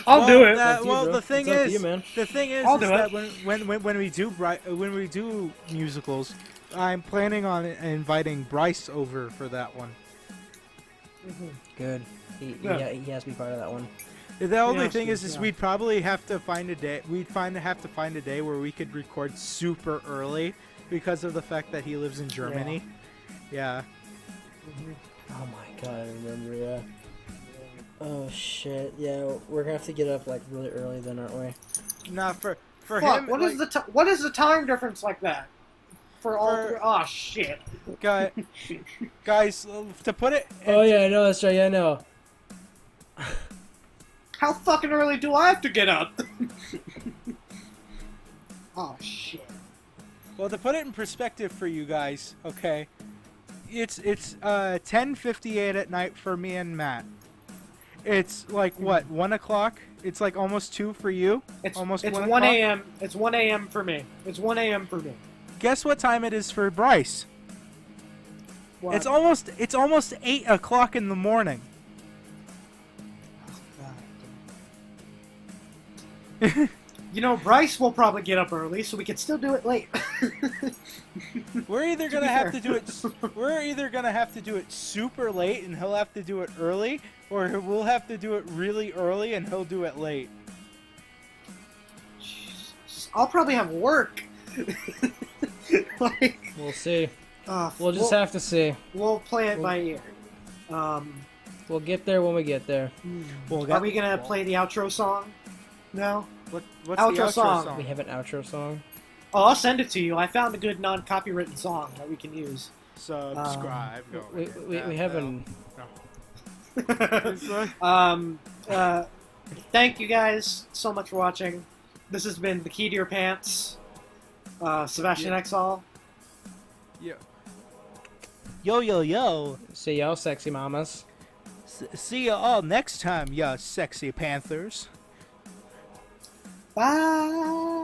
[SPEAKER 2] I'll do it.
[SPEAKER 3] The thing is,
[SPEAKER 2] I'll do
[SPEAKER 3] that when we do musicals, I'm planning on inviting Bryce over for that one.
[SPEAKER 1] Good. He has to be part of that one.
[SPEAKER 3] The only thing is we'd probably have to find a day. have to find a day where we could record super early because of the fact that he lives in Germany. Yeah.
[SPEAKER 1] Oh my god, I remember. Yeah. Oh shit. Yeah, we're gonna have to get up like really early then, aren't we?
[SPEAKER 3] Nah, for
[SPEAKER 2] Fuck,
[SPEAKER 3] him.
[SPEAKER 2] what is what is the time difference like that? For all 3? Oh shit.
[SPEAKER 3] Guys, to put it.
[SPEAKER 1] Oh yeah, I know that's right. Yeah, I know.
[SPEAKER 2] How fucking early do I have to get up? Oh shit.
[SPEAKER 3] Well, to put it in perspective for you guys, okay, it's 10:58 at night for me and Matt. It's like what, 1 o'clock? It's like almost 2 for you.
[SPEAKER 2] It's
[SPEAKER 3] 1
[SPEAKER 2] 1 a.m. It's 1 a.m. for me. It's 1 a.m. for me.
[SPEAKER 3] Guess what time it is for Bryce?
[SPEAKER 2] What?
[SPEAKER 3] It's almost 8 o'clock in the morning.
[SPEAKER 2] You know, Bryce will probably get up early, so we could still do it late.
[SPEAKER 3] We're either gonna have to do it. We're either gonna have to do it super late, and he'll have to do it early, or we'll have to do it really early, and he'll do it late.
[SPEAKER 2] I'll probably have work. Like,
[SPEAKER 1] We'll see.
[SPEAKER 2] we'll
[SPEAKER 1] We'll just have to see.
[SPEAKER 2] We'll play it by ear.
[SPEAKER 1] We'll get there when we get there.
[SPEAKER 2] Are we gonna play the outro song? No.
[SPEAKER 3] What's
[SPEAKER 2] Outro
[SPEAKER 3] the outro
[SPEAKER 2] song.
[SPEAKER 1] We have an outro song.
[SPEAKER 2] Oh, I'll send it to you. I found a good non-copywritten song that we can use.
[SPEAKER 3] Subscribe.
[SPEAKER 1] We haven't.
[SPEAKER 2] Thank you guys so much for watching. This has been The Key to Your Pants. Sebastian Exall.
[SPEAKER 3] Yo.
[SPEAKER 1] See y'all, sexy mamas.
[SPEAKER 3] See you all next time, ya sexy panthers.
[SPEAKER 2] Bye.